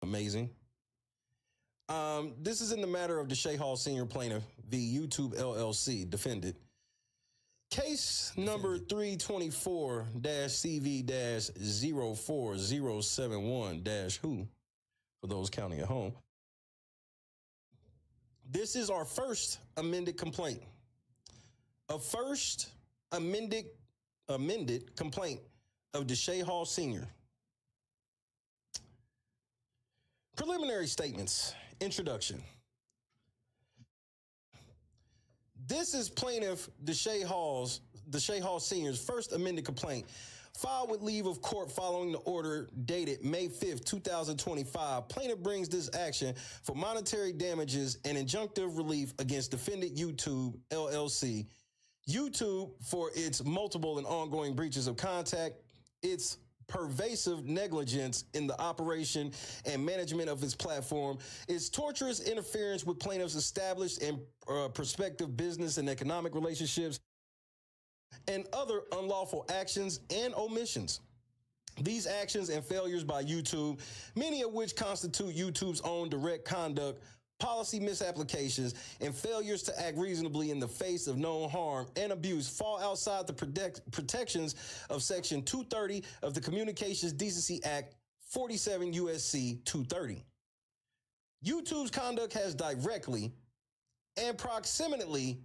Amazing. This is in the matter of the Shay Hall Sr. plaintiff v. YouTube LLC, defendant. Case number 324-CV-04071-WHO, for those counting at home. This is our first amended complaint. A first amended complaint of the Shay Hall Sr. Preliminary statements. Introduction. This is plaintiff the Shay Hall Sr.'s first amended complaint, filed with leave of court following the order dated May 5th, 2025. Plaintiff brings this action for monetary damages and injunctive relief against defendant YouTube LLC. YouTube for its multiple and ongoing breaches of contract, its pervasive negligence in the operation and management of its platform, its torturous interference with plaintiffs' established and prospective business and economic relationships, and other unlawful actions and omissions. These actions and failures by YouTube, many of which constitute YouTube's own direct conduct, policy misapplications, and failures to act reasonably in the face of known harm and abuse, fall outside the protections of Section 230 of the Communications Decency Act, 47 U.S.C. 230. YouTube's conduct has directly and approximately,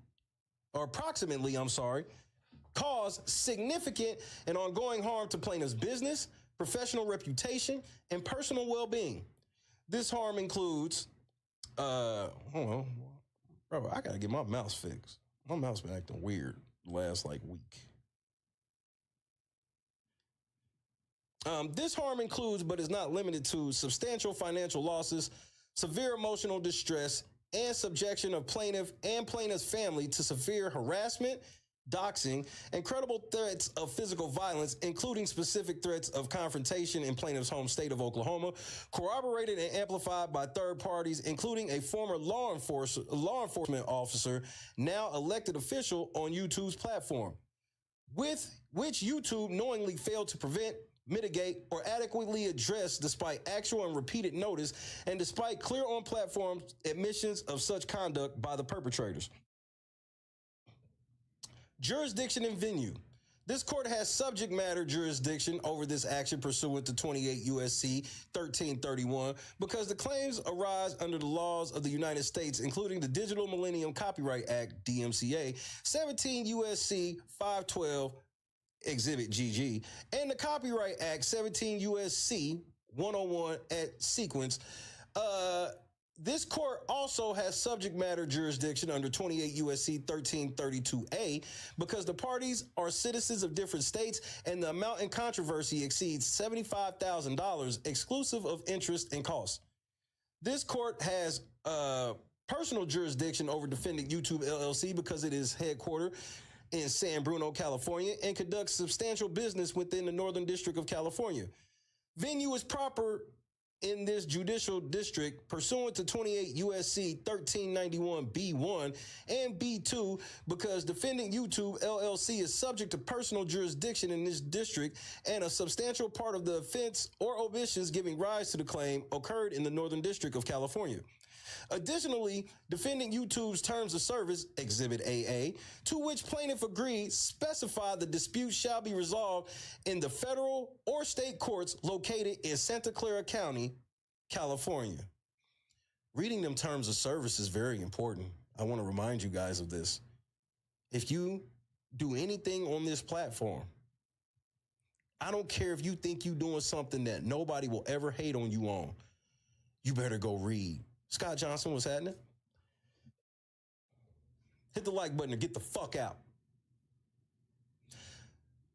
caused significant and ongoing harm to plaintiffs' business, professional reputation, and personal well-being. This harm includes hold on, bro, I gotta get my mouse fixed. My mouse been acting weird the last week. This harm includes, but is not limited to, substantial financial losses, severe emotional distress, and subjection of plaintiff and plaintiff's family to severe harassment, doxing, and credible threats of physical violence, including specific threats of confrontation in plaintiff's home state of Oklahoma, corroborated and amplified by third parties, including a former law enforcement officer, now elected official on YouTube's platform, with which YouTube knowingly failed to prevent, mitigate, or adequately address despite actual and repeated notice and despite clear on-platform admissions of such conduct by the perpetrators. Jurisdiction and venue. This court has subject matter jurisdiction over this action pursuant to 28 U.S.C. 1331 because the claims arise under the laws of the United States, including the Digital Millennium Copyright Act, DMCA, 17 U.S.C. 512, Exhibit GG, and the Copyright Act, 17 U.S.C. 101 at sequence. This court also has subject matter jurisdiction under 28 U.S.C. 1332A because the parties are citizens of different states and the amount in controversy exceeds $75,000 exclusive of interest and costs. This court has personal jurisdiction over defendant YouTube LLC because it is headquartered in San Bruno, California, and conducts substantial business within the Northern District of California. Venue is proper in this judicial district pursuant to 28 U.S.C. 1391 B1 and B2 because defendant YouTube LLC is subject to personal jurisdiction in this district and a substantial part of the offense or omissions giving rise to the claim occurred in the Northern District of California. Additionally, defendant YouTube's terms of service, Exhibit AA, to which plaintiff agreed, specify the dispute shall be resolved in the federal or state courts located in Santa Clara County, California. Reading them terms of service is very important. I want to remind you guys of this. If you do anything on this platform, I don't care if you think you're doing something that nobody will ever hate on you on, you better go read. Scott Johnson, what's happening? Hit the like button or get the fuck out.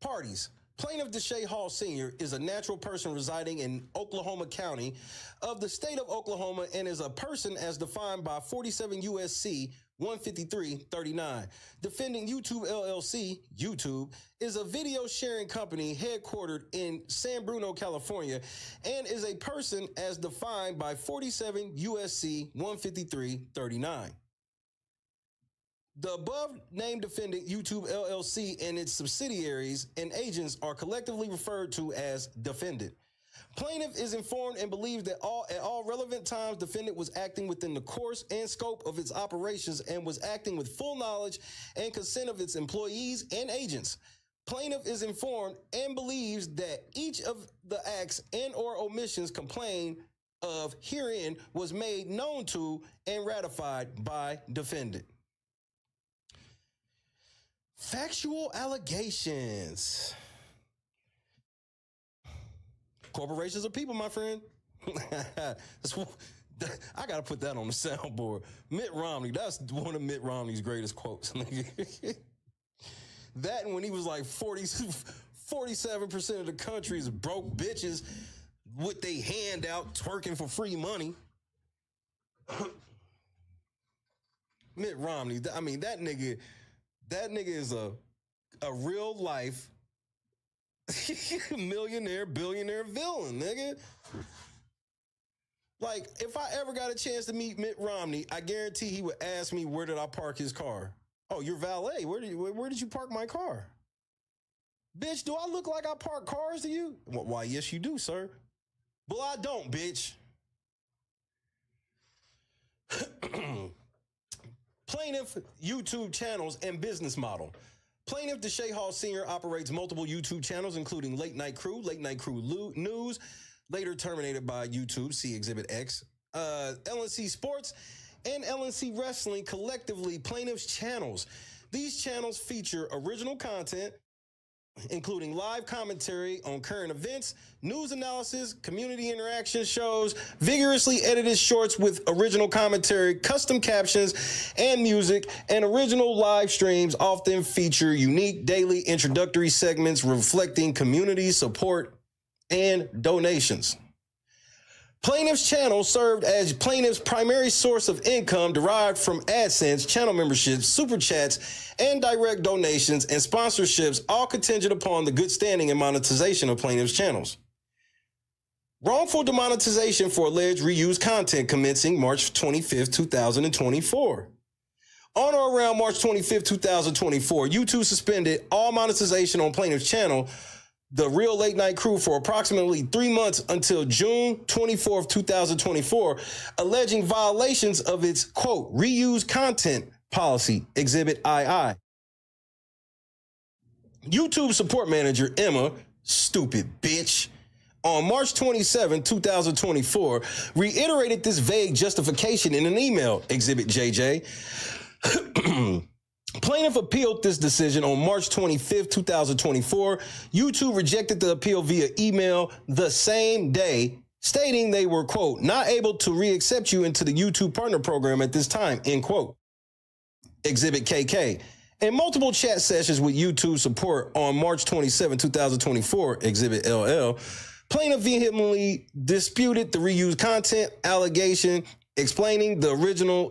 Parties. Plaintiff DeShay Hall Sr. is a natural person residing in Oklahoma County of the state of Oklahoma and is a person as defined by 47 U.S.C. 153-39. Defending YouTube LLC, YouTube, is a video sharing company headquartered in San Bruno, California, and is a person as defined by 47 U.S.C. 153-39. The above named defendant, YouTube LLC, and its subsidiaries and agents are collectively referred to as defendant. Plaintiff is informed and believes that at all relevant times, defendant was acting within the course and scope of its operations and was acting with full knowledge and consent of its employees and agents. Plaintiff is informed and believes that each of the acts and or omissions complained of herein was made known to and ratified by defendant. Factual allegations. Corporations are people, my friend. I gotta put that on the soundboard. Mitt Romney, that's one of Mitt Romney's greatest quotes. That and when he was like 47% of the country is broke bitches with they hand out twerking for free money. Mitt Romney, I mean, that nigga is a real life millionaire, billionaire villain, nigga. Like, if I ever got a chance to meet Mitt Romney, I guarantee he would ask me, where did I park his car? Oh, you're valet. Where did you park my car? Bitch, do I look like I park cars to you? Why, yes, you do, sir. Well, I don't, bitch. Plaintiff YouTube channels and business model. Plaintiff DeShay Hall Sr. operates multiple YouTube channels, including Late Night Crew News, later terminated by YouTube, see Exhibit X, LNC Sports, and LNC Wrestling, collectively Plaintiff's channels. These channels feature original content, including live commentary on current events, news analysis, community interaction shows, vigorously edited shorts with original commentary, custom captions, and music, and original live streams often feature unique daily introductory segments reflecting community support and donations. Plaintiff's channel served as plaintiff's primary source of income derived from AdSense, channel memberships, super chats, and direct donations and sponsorships, all contingent upon the good standing and monetization of plaintiff's channels. Wrongful demonetization for alleged reused content commencing March 25th, 2024. On or around March 25th, 2024, YouTube suspended all monetization on plaintiff's channel, The Real Late Night Crew, for approximately 3 months until June 24th, 2024, alleging violations of its, quote, reuse content policy, Exhibit II. YouTube support manager Emma, stupid bitch, on March 27, 2024, reiterated this vague justification in an email, Exhibit JJ. Plaintiff appealed this decision on March 25th, 2024. YouTube rejected the appeal via email the same day, stating they were, quote, not able to re-accept you into the YouTube partner program at this time, end quote. Exhibit KK. In multiple chat sessions with YouTube support on March 27, 2024, Exhibit LL, plaintiff vehemently disputed the reused content allegation, explaining the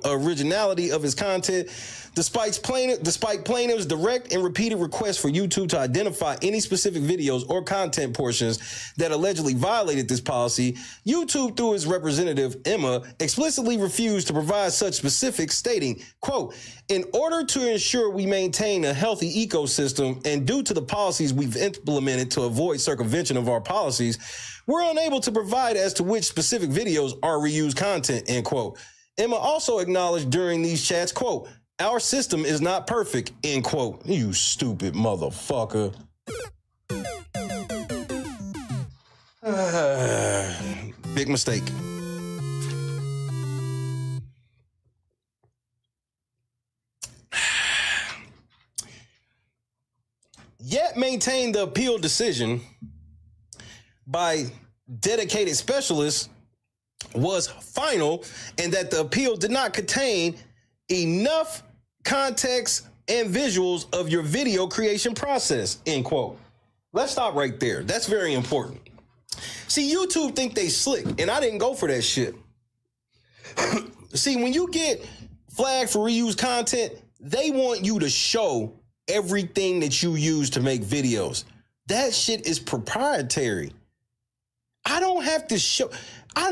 originality of his content. Despite plaintiff's direct and repeated requests for YouTube to identify any specific videos or content portions that allegedly violated this policy, YouTube, through its representative, Emma, explicitly refused to provide such specifics, stating, quote, in order to ensure we maintain a healthy ecosystem and due to the policies we've implemented to avoid circumvention of our policies, we're unable to provide as to which specific videos are reused content, end quote. Emma also acknowledged during these chats, quote, our system is not perfect, end quote. You stupid motherfucker. Big mistake. Yet maintain the appeal decision by dedicated specialists was final and that the appeal did not contain enough context and visuals of your video creation process, end quote. Let's stop right there. That's very important. See, YouTube think they slick, and I didn't go for that shit. See, when you get flagged for reused content, they want you to show everything that you use to make videos. That shit is proprietary. I don't have to show... I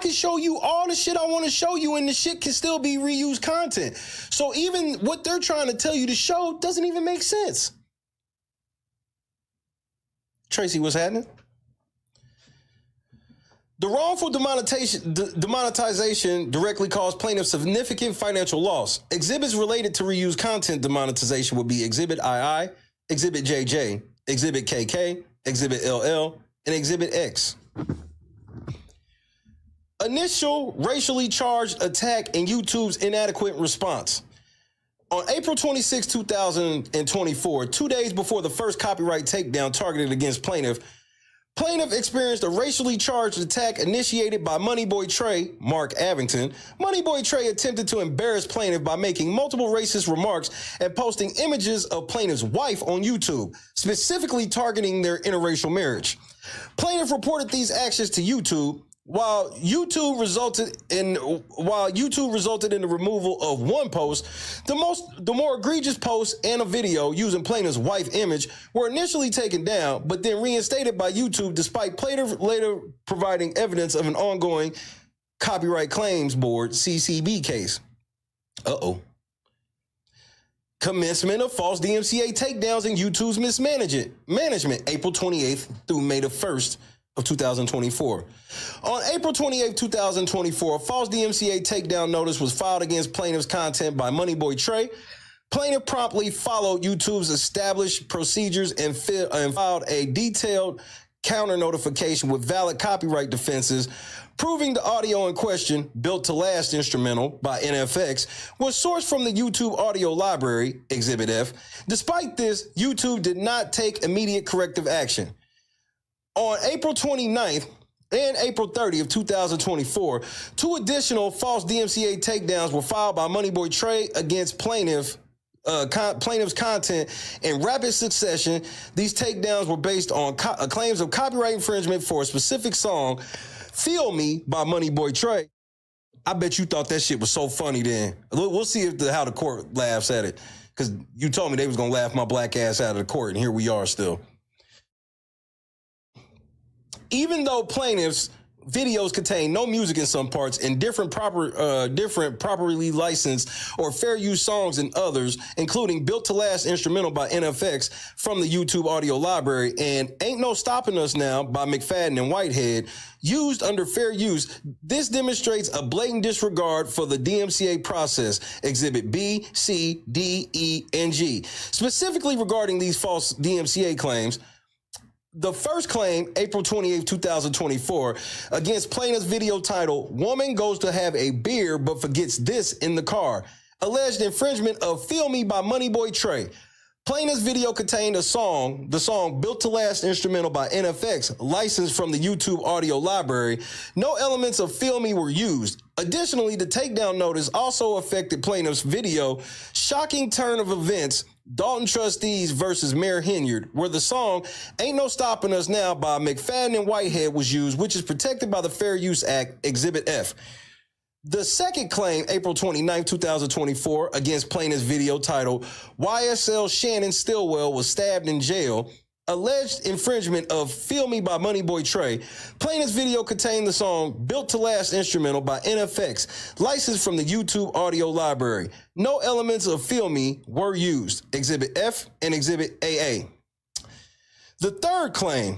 can show you all the shit I want to show you, and the shit can still be reused content. So even what they're trying to tell you to show doesn't even make sense. Tracy, what's happening? The wrongful demonetization directly caused plaintiffs significant financial loss. Exhibits related to reused content demonetization would be Exhibit II, Exhibit JJ, Exhibit KK, Exhibit LL, and Exhibit X. Initial racially charged attack and YouTube's inadequate response. On April 26, 2024, 2 days before the first copyright takedown targeted against plaintiff experienced a racially charged attack initiated by Moneyboy Troi, Mark Avington. Moneyboy Troi attempted to embarrass plaintiff by making multiple racist remarks and posting images of plaintiff's wife on YouTube, specifically targeting their interracial marriage. Plaintiff reported these actions to YouTube. While YouTube resulted in the removal of one post, the more egregious post and a video using plaintiff's wife image were initially taken down, but then reinstated by YouTube despite plaintiff later providing evidence of an ongoing Copyright Claims Board (CCB) case. Commencement of false DMCA takedowns and YouTube's mismanagement, April 28th through May the 1st. Of 2024. On April 28, 2024, a false DMCA takedown notice was filed against plaintiff's content by Moneyboy Troi. Plaintiff promptly followed YouTube's established procedures and filed a detailed counter notification with valid copyright defenses, proving the audio in question, Built to Last instrumental by NFX, was sourced from the YouTube audio library, Exhibit F. Despite this, YouTube did not take immediate corrective action. On April 29th and April 30th, 2024, 2 additional false DMCA takedowns were filed by Moneyboy Troi against plaintiff's content in rapid succession. These takedowns were based on claims of copyright infringement for a specific song, Feel Me by Moneyboy Troi. I bet you thought that shit was so funny then. We'll see how the court laughs at it, because you told me they was going to laugh my black ass out of the court, and here we are still. Even though plaintiffs' videos contain no music in some parts and different properly licensed or fair use songs in others, including Built to Last instrumental by NFX from the YouTube audio library and Ain't No Stopping Us Now by McFadden and Whitehead, used under fair use, this demonstrates a blatant disregard for the DMCA process, Exhibit B, C, D, E, and G. Specifically regarding these false DMCA claims, the first claim, April 28, 2024, against plaintiff's video titled, Woman Goes to Have a Beer But Forgets This in the Car, alleged infringement of Feel Me by Moneyboy Troi. Plaintiff's video contained the song Built to Last instrumental by NFX, licensed from the YouTube audio library. No elements of Feel Me were used. Additionally, the takedown notice also affected plaintiff's video, Shocking Turn of Events, Dalton Trustees versus Mayor Hinyard, where the song Ain't No Stopping Us Now by McFadden and Whitehead was used, which is protected by the Fair Use Act, Exhibit F. The second claim, April 29, 2024, against plaintiff's video titled YSL Shannon Stillwell Was Stabbed in Jail, alleged infringement of Feel Me by Moneyboy Troi. Plaintiff's video contained the song Built to Last instrumental by NFX, licensed from the YouTube audio library. No elements of Feel Me were used, Exhibit F and Exhibit AA. The third claim,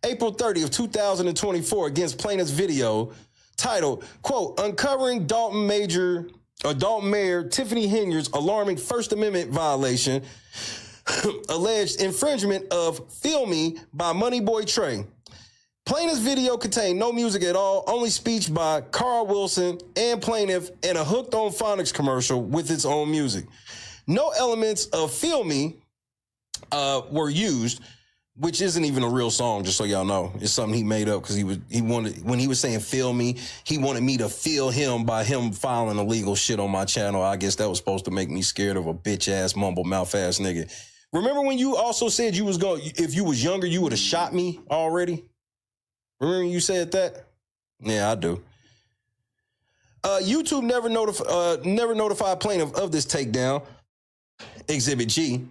April 30th, 2024, against plaintiff's video titled, quote, Uncovering Dalton Mayor Tiffany Hinyard's alarming First Amendment violation, alleged infringement of Feel Me by Moneyboy Troi. Plaintiff's video contained no music at all, only speech by Carl Wilson and plaintiff, and a Hooked on Phonics commercial with its own music. No elements of Feel Me were used, which isn't even a real song, just so y'all know. It's something he made up because he wanted, when he was saying feel me, he wanted me to feel him by him filing illegal shit on my channel. I guess that was supposed to make me scared of a bitch ass, mumble mouth ass nigga. Remember when you also said you was going, if you was younger, you would have shot me already? Remember when you said that? Yeah, I do. YouTube never notified plaintiff of this takedown, Exhibit G.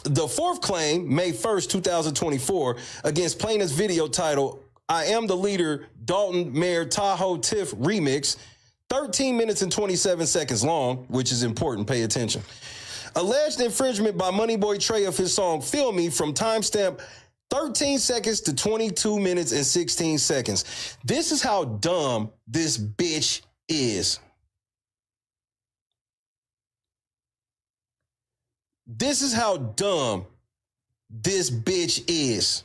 The fourth claim, May 1st, 2024, against plaintiff's video titled, I Am the Leader, Dalton Mayor Tahoe Tiff Remix, 13 minutes and 27 seconds long, which is important, pay attention. Alleged infringement by Moneyboy Troi of his song Feel Me from timestamp 13 seconds to 22 minutes and 16 seconds. This is how dumb this bitch is. This is how dumb this bitch is.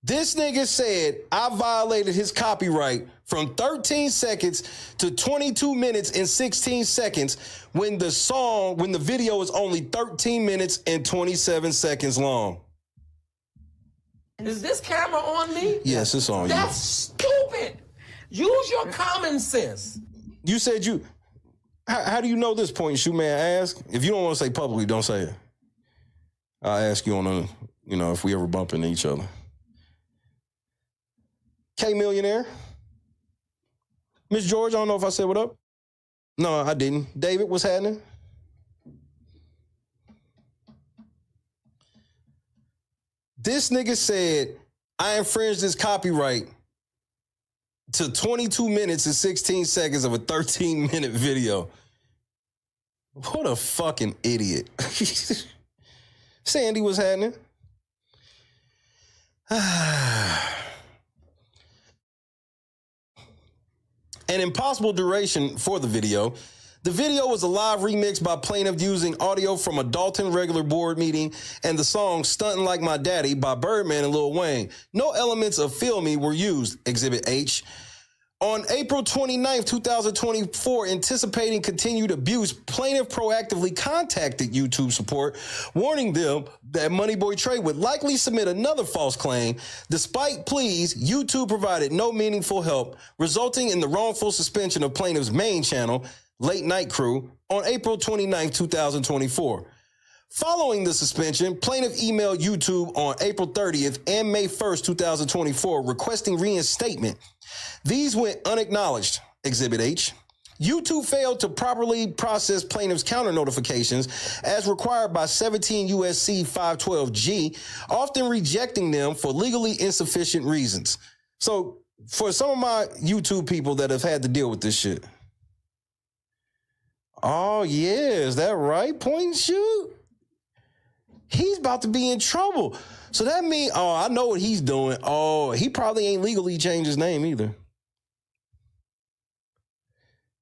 This nigga said I violated his copyright from 13 seconds to 22 minutes and 16 seconds when the video is only 13 minutes and 27 seconds long. Is this camera on me? Yes, it's on you. That's stupid. Use your common sense. You said you... How do you know this point, Shoot? May I ask? If you don't want to say publicly, don't say it. I'll ask you on a, if we ever bump into each other. K Millionaire. Miss George, I don't know if I said what up. No, I didn't. David, what's happening? This nigga said, I infringed this copyright to 22 minutes and 16 seconds of a 13-minute video. What a fucking idiot. Sandy, what's happening? An impossible duration for the video. The video was a live remix by plaintiff using audio from a Dalton regular board meeting and the song Stuntin' Like My Daddy by Birdman and Lil Wayne. No elements of Feel Me were used, Exhibit H. On April 29th, 2024, anticipating continued abuse, plaintiff proactively contacted YouTube support, warning them that Moneyboy Trey would likely submit another false claim. Despite pleas, YouTube provided no meaningful help, resulting in the wrongful suspension of plaintiff's main channel, Late Night Crew, on April 29th, 2024. Following the suspension, plaintiff emailed YouTube on April 30th and May 1st, 2024, requesting reinstatement. These went unacknowledged, Exhibit H. YouTube failed to properly process plaintiff's counter notifications as required by 17 USC 512G, often rejecting them for legally insufficient reasons. So for some of my YouTube people that have had to deal with this shit. Oh, yeah, is that right, Point and Shoot? He's about to be in trouble. So that means, I know what he's doing. Oh, he probably ain't legally changed his name either.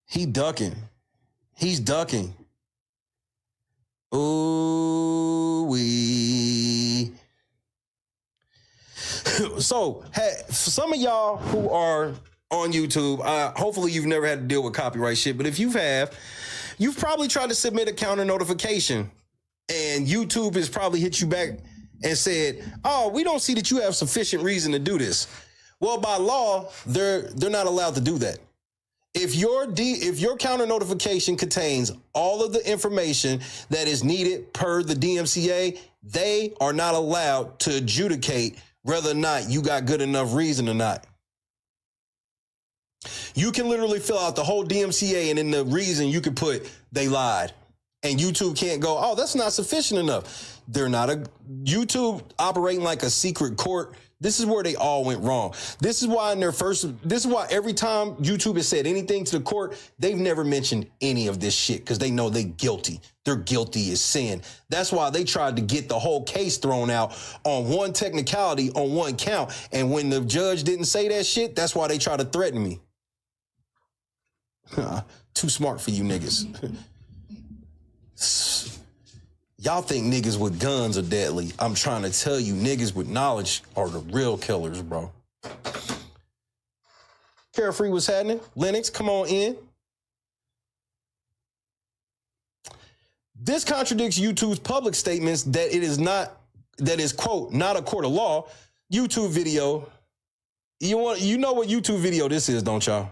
He ducking. He's ducking. Ooh wee. So, for some of y'all who are on YouTube, hopefully you've never had to deal with copyright shit, but if you have, you've probably tried to submit a counter notification and YouTube has probably hit you back and said, oh, we don't see that you have sufficient reason to do this. Well, by law, they're not allowed to do that. If your counter notification contains all of the information that is needed per the DMCA, they are not allowed to adjudicate whether or not you got good enough reason or not. You can literally fill out the whole DMCA and in the reason you could put they lied. And YouTube can't go, oh, that's not sufficient enough. They're not YouTube operating like a secret court. This is where they all went wrong. This is why every time YouTube has said anything to the court, they've never mentioned any of this shit because they know they're guilty. They're guilty as sin. That's why they tried to get the whole case thrown out on one technicality, on one count. And when the judge didn't say that shit, that's why they tried to threaten me. Too smart for you niggas. Y'all think niggas with guns are deadly. I'm trying to tell you, niggas with knowledge are the real killers, bro. Carefree, what's happening? Lennox, come on in. This contradicts YouTube's public statements that it is not, that is, quote, not a court of law. YouTube video. You know what YouTube video this is, don't y'all?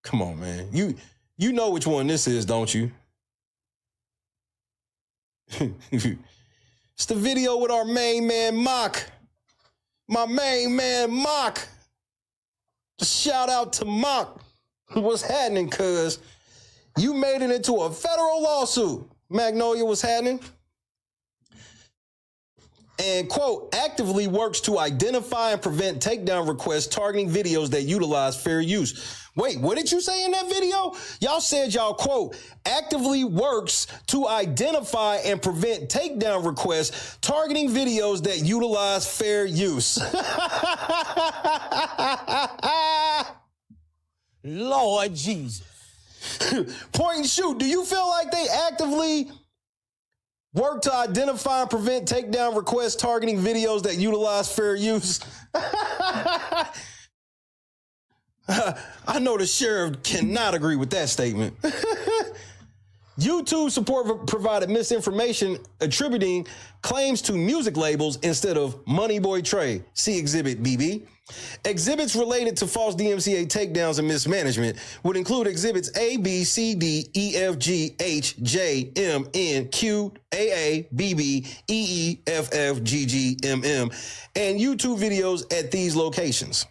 Come on, man. You know which one this is, don't you? It's the video with our main man, Mock. My main man, Mock. Shout out to Mock. What's happening, cuz? You made it into a federal lawsuit. Magnolia, what's happening? and, quote, actively works to identify and prevent takedown requests targeting videos that utilize fair use. Wait, what did you say in that video? Y'all said y'all, quote, actively works to identify and prevent takedown requests targeting videos that utilize fair use. Lord Jesus. Point and shoot, do you feel like they actively work to identify and prevent takedown requests targeting videos that utilize fair use? I know the sheriff cannot agree with that statement. YouTube support provided misinformation attributing claims to music labels instead of Money Boy Troi. See Exhibit BB. Exhibits related to false DMCA takedowns and mismanagement would include exhibits A, B, C, D, E, F, G, H, J, M, N, Q, AA, BB, EE, FF, GG, MM, and YouTube videos at these locations.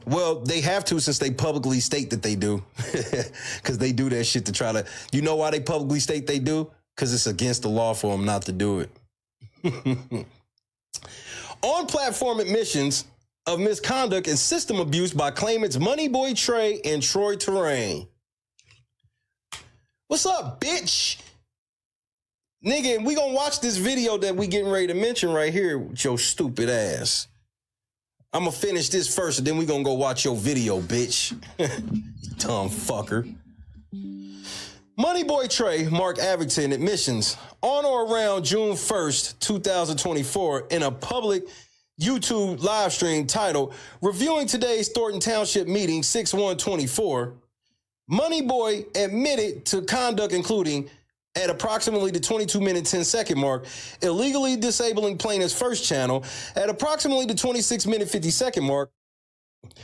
Well, they have to since they publicly state that they do. Because they do that shit to try to... You know why they publicly state they do? Because it's against the law for them not to do it. On-platform admissions of misconduct and system abuse by claimants Money Boy Troi and Troi Torain. What's up, bitch? Nigga, we gonna watch this video that we getting ready to mention right here with your stupid ass. I'm gonna finish this first, and then we gonna go watch your video, bitch. Dumb fucker. Money Boy Troi, Mark Avington, admissions on or around June 1st, 2024, in a public YouTube live stream titled Reviewing Today's Thornton Township Meeting 6/1/24. Money Boy admitted to conduct including, at approximately the 22-minute, 10-second mark, illegally disabling plaintiff's first channel, at approximately the 26-minute, 50-second mark,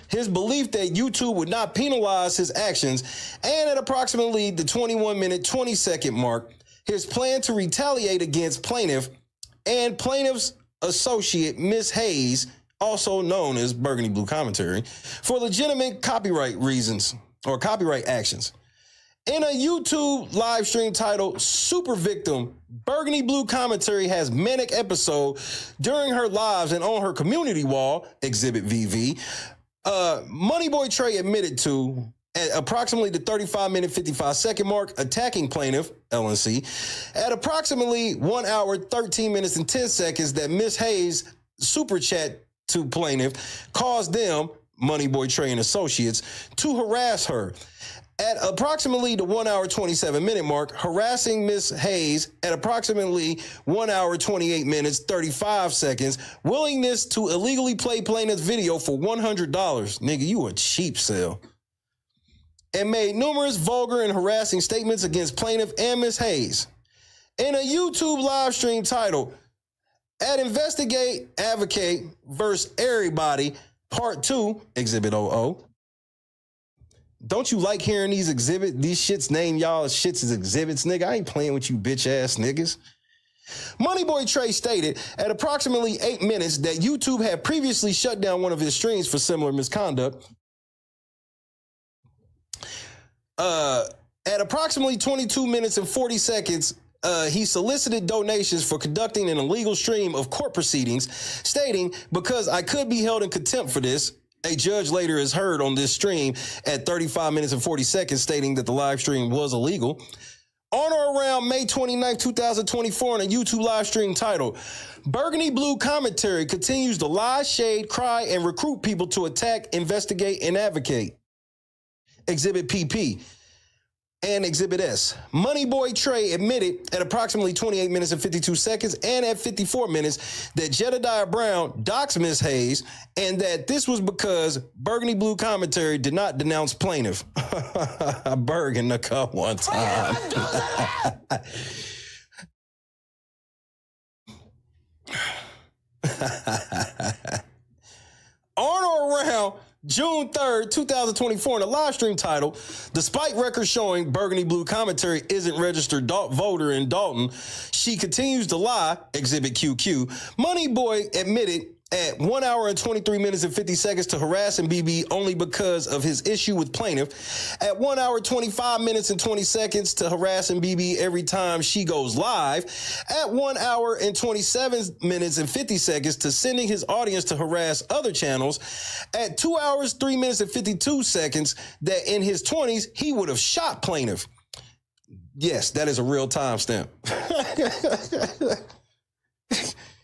his belief that YouTube would not penalize his actions, and at approximately the 21-minute, 20-second mark, his plan to retaliate against plaintiff and plaintiff's associate, Miss Hayes, also known as Burgundy Blue Commentary, for legitimate copyright reasons or copyright actions. In a YouTube live stream titled Super Victim, Burgundy Blue Commentary has manic episode during her lives and on her community wall, Exhibit VV. Money Boy Troi admitted to, at approximately the 35-minute, 55-second mark, attacking plaintiff, LNC, at approximately 1 hour, 13 minutes, and 10 seconds that Miss Hayes super chat to plaintiff caused them, Money Boy Troi and Associates, to harass her. At approximately the 1 hour, 27-minute mark, harassing Miss Hayes at approximately 1 hour, 28 minutes, 35 seconds, willingness to illegally play plaintiff's video for $100. Nigga, you a cheap sell. And made numerous vulgar and harassing statements against plaintiff and Miss Hayes. In a YouTube live stream titled, At Investigate, Advocate vs. Everybody, Part 2, Exhibit 00. Don't you like hearing these shits name y'all as shits as exhibits, nigga? I ain't playing with you bitch ass niggas. Money Boy Troi stated at approximately 8 minutes that YouTube had previously shut down one of his streams for similar misconduct. At approximately 22 minutes and 40 seconds, he solicited donations for conducting an illegal stream of court proceedings, stating, because I could be held in contempt for this. A judge later is heard on this stream at 35 minutes and 40 seconds stating that the live stream was illegal. On or around May 29, 2024, in a YouTube live stream titled, Burgundy Blue Commentary continues to lie, shade, cry, and recruit people to attack, investigate, and advocate. Exhibit PP and Exhibit S. Money Boy Troi admitted at approximately 28 minutes and 52 seconds and at 54 minutes that Jedediah Brown doxed Miss Hayes and that this was because Burgundy Blue Commentary did not denounce plaintiff. Berg in the cup one time. On or around June 3rd, 2024, in a live stream title, despite records showing Burgundy Blue Commentary isn't registered voter in Dalton, she continues to lie, Exhibit QQ. Money Boy admitted at 1 hour and 23 minutes and 50 seconds to harassing BB only because of his issue with plaintiff. At 1 hour, 25 minutes and 20 seconds to harassing BB every time she goes live. At 1 hour and 27 minutes and 50 seconds to sending his audience to harass other channels. At 2 hours, 3 minutes and 52 seconds that in his 20s, he would have shot plaintiff. Yes, that is a real timestamp.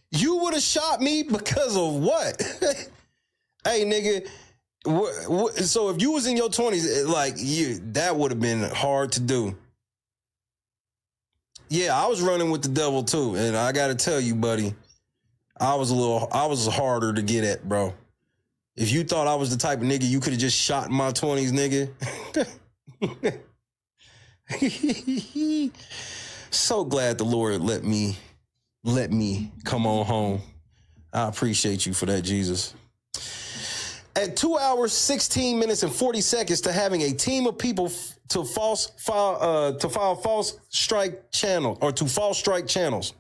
You would have shot me because of what? Hey, nigga. So if you was in your 20s, like that would have been hard to do. Yeah, I was running with the devil too, and I got to tell you, buddy, I was harder to get at, bro. If you thought I was the type of nigga you could have just shot in my 20s, nigga. So glad the Lord let me come on home. I appreciate you for that, Jesus. At 2 hours, 16 minutes and 40 seconds to having a team of people to file false strike channel or to false strike channels.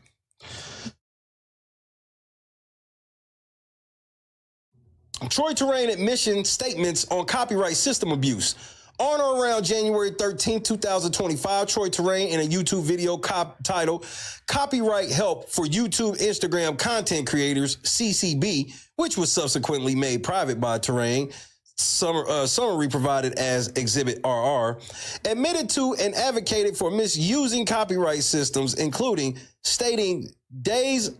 Troi Torain admission statements on copyright system abuse. On or around January 13, 2025, Troi Torain in a YouTube video titled Copyright Help for YouTube Instagram Content Creators, CCB, which was subsequently made private by Torain, summary provided as Exhibit RR, admitted to and advocated for misusing copyright systems, including stating days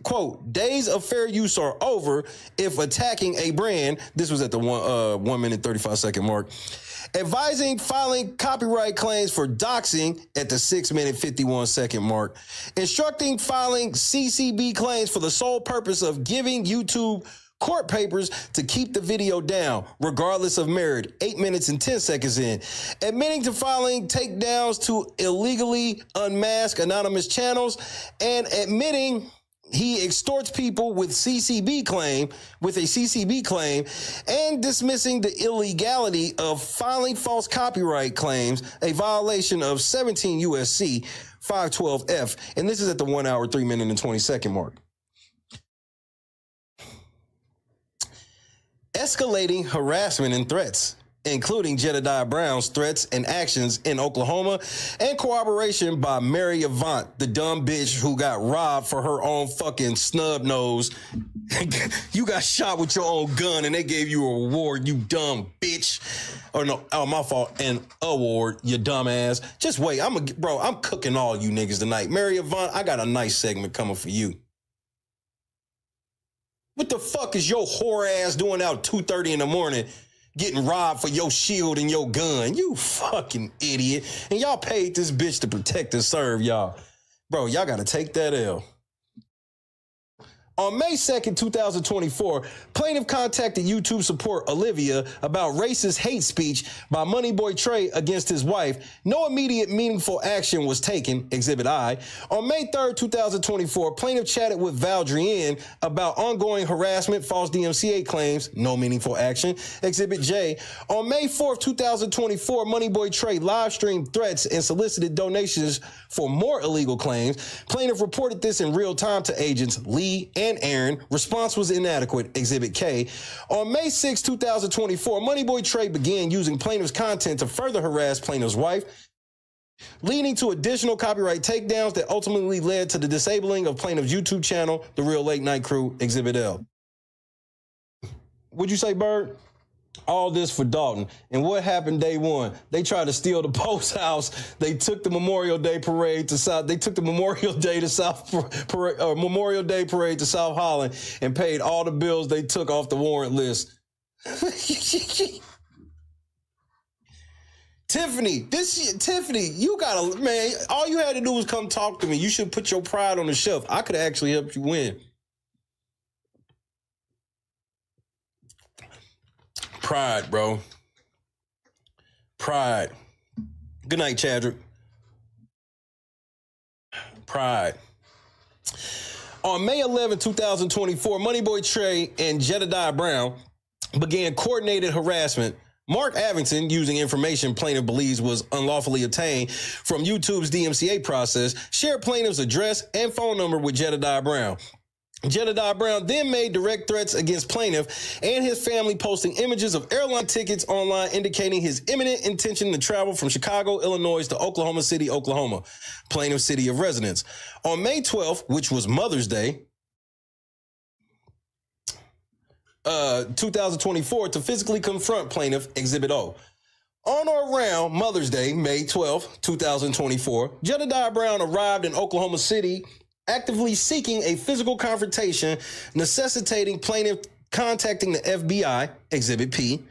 of fair use are over if attacking a brand. This was at the 1 minute, 35 second mark. Advising filing copyright claims for doxing at the 6 minute, 51 second mark. Instructing filing CCB claims for the sole purpose of giving YouTube court papers to keep the video down, regardless of merit, 8 minutes and 10 seconds in. Admitting to filing takedowns to illegally unmask anonymous channels, and admitting he extorts people with a CCB claim, and dismissing the illegality of filing false copyright claims, a violation of 17 USC 512F. And this is at the 1 hour, 3 minute and 20 second mark. Escalating harassment and threats, including Jedediah Brown's threats and actions in Oklahoma, and corroboration by Mary Avant, the dumb bitch who got robbed for her own fucking snub nose. You got shot with your own gun and they gave you a reward, you dumb bitch. Or no, my fault, an award, you dumb ass. Just wait, I'm cooking all you niggas tonight. Mary Avant, I got a nice segment coming for you. What the fuck is your whore ass doing out 2:30 in the morning getting robbed for your shield and your gun? You fucking idiot. And y'all paid this bitch to protect and serve y'all. Bro, y'all got to take that L. On May 2nd, 2024, plaintiff contacted YouTube support Olivia about racist hate speech by Moneyboy Trey against his wife. No immediate meaningful action was taken, Exhibit I. On May 3rd, 2024, plaintiff chatted with Valdrienne about ongoing harassment, false DMCA claims, no meaningful action, Exhibit J. On May 4th, 2024, Moneyboy Trey live streamed threats and solicited donations for more illegal claims. Plaintiff reported this in real time to agents Lee and Aaron. Response was inadequate, Exhibit K. On May 6, 2024, Moneyboy Trey began using plaintiff's content to further harass plaintiff's wife, leading to additional copyright takedowns that ultimately led to the disabling of plaintiff's YouTube channel, The Real Late Night Crew, Exhibit L. What'd you say, Bird? All this for Dalton. And what happened day one? They tried to steal the post house. They took the Memorial Day parade to South. They took the Memorial Day to Memorial Day parade to South Holland and paid all the bills they took off the warrant list. Tiffany, you gotta, man, all you had to do was come talk to me. You should put your pride on the shelf. I could actually help you win. Pride, bro. Pride. Good night, Chadrick. Pride. On May 11, 2024, Moneyboy Trey and Jedediah Brown began coordinated harassment. Mark Avington, using information plaintiff believes was unlawfully obtained from YouTube's DMCA process, shared plaintiff's address and phone number with Jedediah Brown. Jedediah Brown then made direct threats against plaintiff and his family, posting images of airline tickets online indicating his imminent intention to travel from Chicago, Illinois to Oklahoma City, Oklahoma, plaintiff's city of residence. On May 12th, which was Mother's Day, 2024, to physically confront plaintiff, Exhibit O. On or around Mother's Day, May 12th, 2024, Jedediah Brown arrived in Oklahoma City, actively seeking a physical confrontation, necessitating plaintiff contacting the FBI, Exhibit P.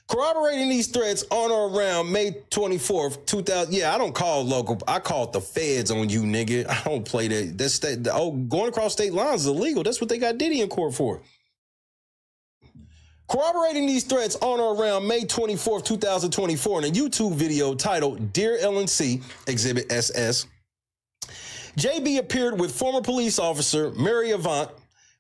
Corroborating these threats, on or around May 24th, 2000. Yeah, I don't call local. I call the feds on you, nigga. I don't play that. That's going across state lines is illegal. That's what they got Diddy in court for. Corroborating these threats, on or around May 24th, 2024, in a YouTube video titled Dear LNC, Exhibit SS, JB appeared with former police officer Mary Avant.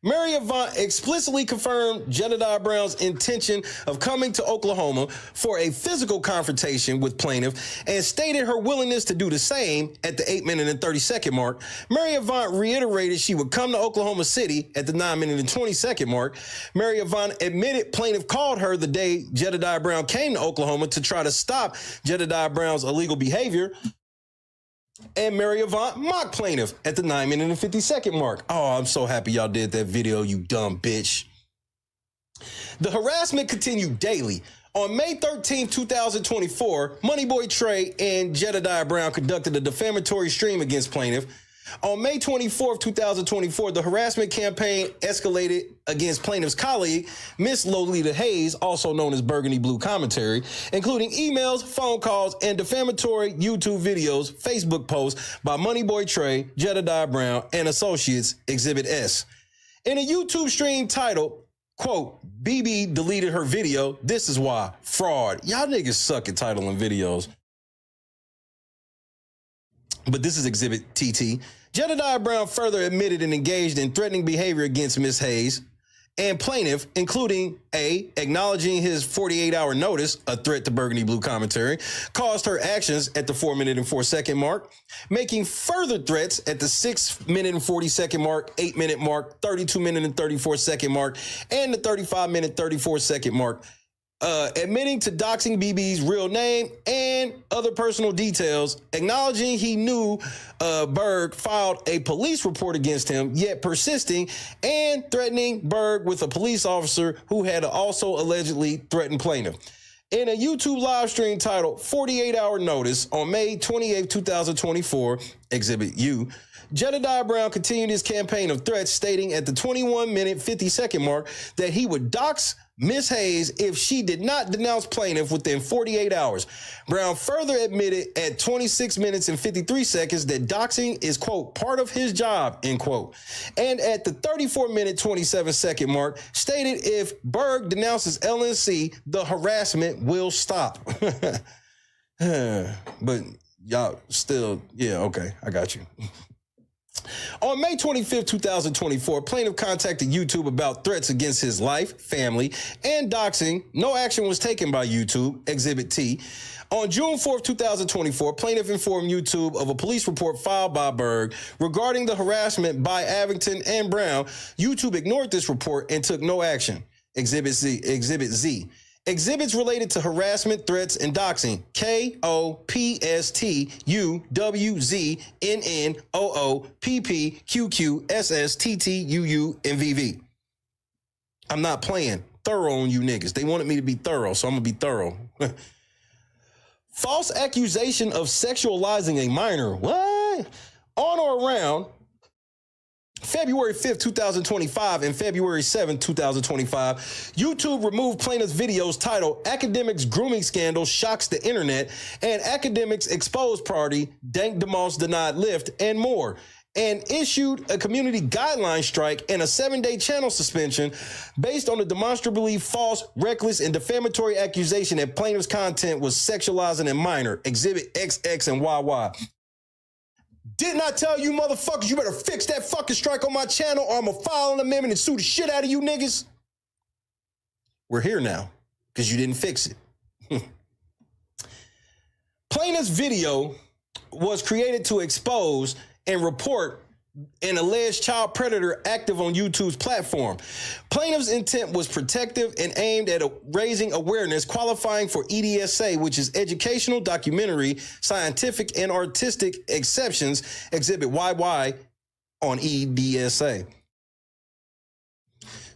Mary Avant explicitly confirmed Jedediah Brown's intention of coming to Oklahoma for a physical confrontation with plaintiff and stated her willingness to do the same at the 8-minute and 30-second mark. Mary Avant reiterated she would come to Oklahoma City at the 9-minute and 20-second mark. Mary Avant admitted plaintiff called her the day Jedediah Brown came to Oklahoma to try to stop Jedediah Brown's illegal behavior. And Mary Avant mocked plaintiff at the 9-minute and 50-second mark. Oh, I'm so happy y'all did that video, you dumb bitch. The harassment continued daily. On May 13, 2024, Moneyboy Troi and Jedediah Brown conducted a defamatory stream against plaintiff. On May 24, 2024, the harassment campaign escalated against plaintiff's colleague, Miss Lolita Hayes, also known as Burgundy Blue Commentary, including emails, phone calls, and defamatory YouTube videos, Facebook posts by Moneyboy Troi, Jedediah Brown, and Associates, Exhibit S. In a YouTube stream titled, quote, BB deleted her video, this is why, fraud. Y'all niggas suck at titling videos. But this is Exhibit TT. Jedediah Brown further admitted and engaged in threatening behavior against Ms. Hayes and plaintiff, including A, acknowledging his 48-hour notice, a threat to Burgundy Blue Commentary, caused her actions at the 4-minute and 4-second mark, making further threats at the 6-minute and 40-second mark, 8-minute mark, 32-minute and 34-second mark, and the 35-minute, 34-second mark, admitting to doxing BB's real name and other personal details, acknowledging he knew Berg filed a police report against him, yet persisting, and threatening Berg with a police officer who had also allegedly threatened plaintiff. In a YouTube live stream titled 48-Hour Notice on May 28, 2024, Exhibit U, Jedediah Brown continued his campaign of threats, stating at the 21-minute, 50-second mark that he would dox Ms. Hayes if she did not denounce plaintiff within 48 hours. Brown further admitted at 26 minutes and 53 seconds that doxing is, quote, part of his job, end quote. And at the 34-minute, 27-second mark, stated if Berg denounces LNC, the harassment will stop. But y'all still, yeah, okay, I got you. On May 25, 2024, plaintiff contacted YouTube about threats against his life, family, and doxing. No action was taken by YouTube, Exhibit T. On June 4, 2024, plaintiff informed YouTube of a police report filed by Berg regarding the harassment by Avington and Brown. YouTube ignored this report and took no action, Exhibit Z. Exhibits related to harassment, threats, and doxing. KOPSTUWZNNOOPPQQSSTTUU and VV. I'm not playing. Thorough on you niggas. They wanted me to be thorough, so I'm going to be thorough. False accusation of sexualizing a minor. What? On or around February 5th, 2025 and February 7th, 2025, YouTube removed plaintiff's videos titled Academics Grooming Scandal Shocks the Internet and Academics Exposed Party, Dank DeMoss Denied Lift, and more, and issued a community guideline strike and a 7-day channel suspension based on the demonstrably false, reckless, and defamatory accusation that plaintiff's content was sexualizing a minor, Exhibit XX and YY. Didn't I tell you motherfuckers you better fix that fucking strike on my channel or I'm gonna file an amendment and sue the shit out of you niggas? We're here now because you didn't fix it. Plaintiff's video was created to expose and report an alleged child predator active on YouTube's platform. Plaintiff's intent was protective and aimed at raising awareness, qualifying for EDSA, which is Educational, Documentary, Scientific, and Artistic Exceptions, Exhibit YY on EDSA.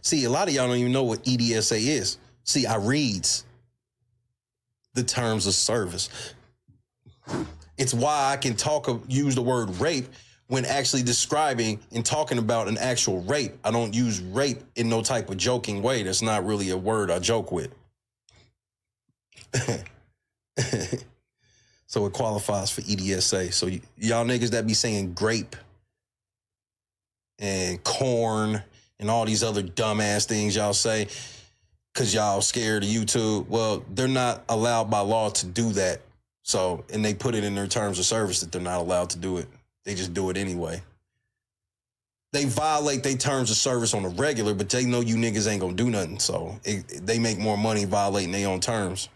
See, a lot of y'all don't even know what EDSA is. See, I reads the terms of service. It's why I can use the word rape when actually describing and talking about an actual rape. I don't use rape in no type of joking way. That's not really a word I joke with. So it qualifies for EDSA. So y'all niggas that be saying grape and corn and all these other dumbass things y'all say because y'all scared of YouTube, well, they're not allowed by law to do that. So, and they put it in their terms of service that they're not allowed to do it. They just do it anyway. They violate their terms of service on a regular, but they know you niggas ain't gonna do nothing. So they make more money violating their own terms.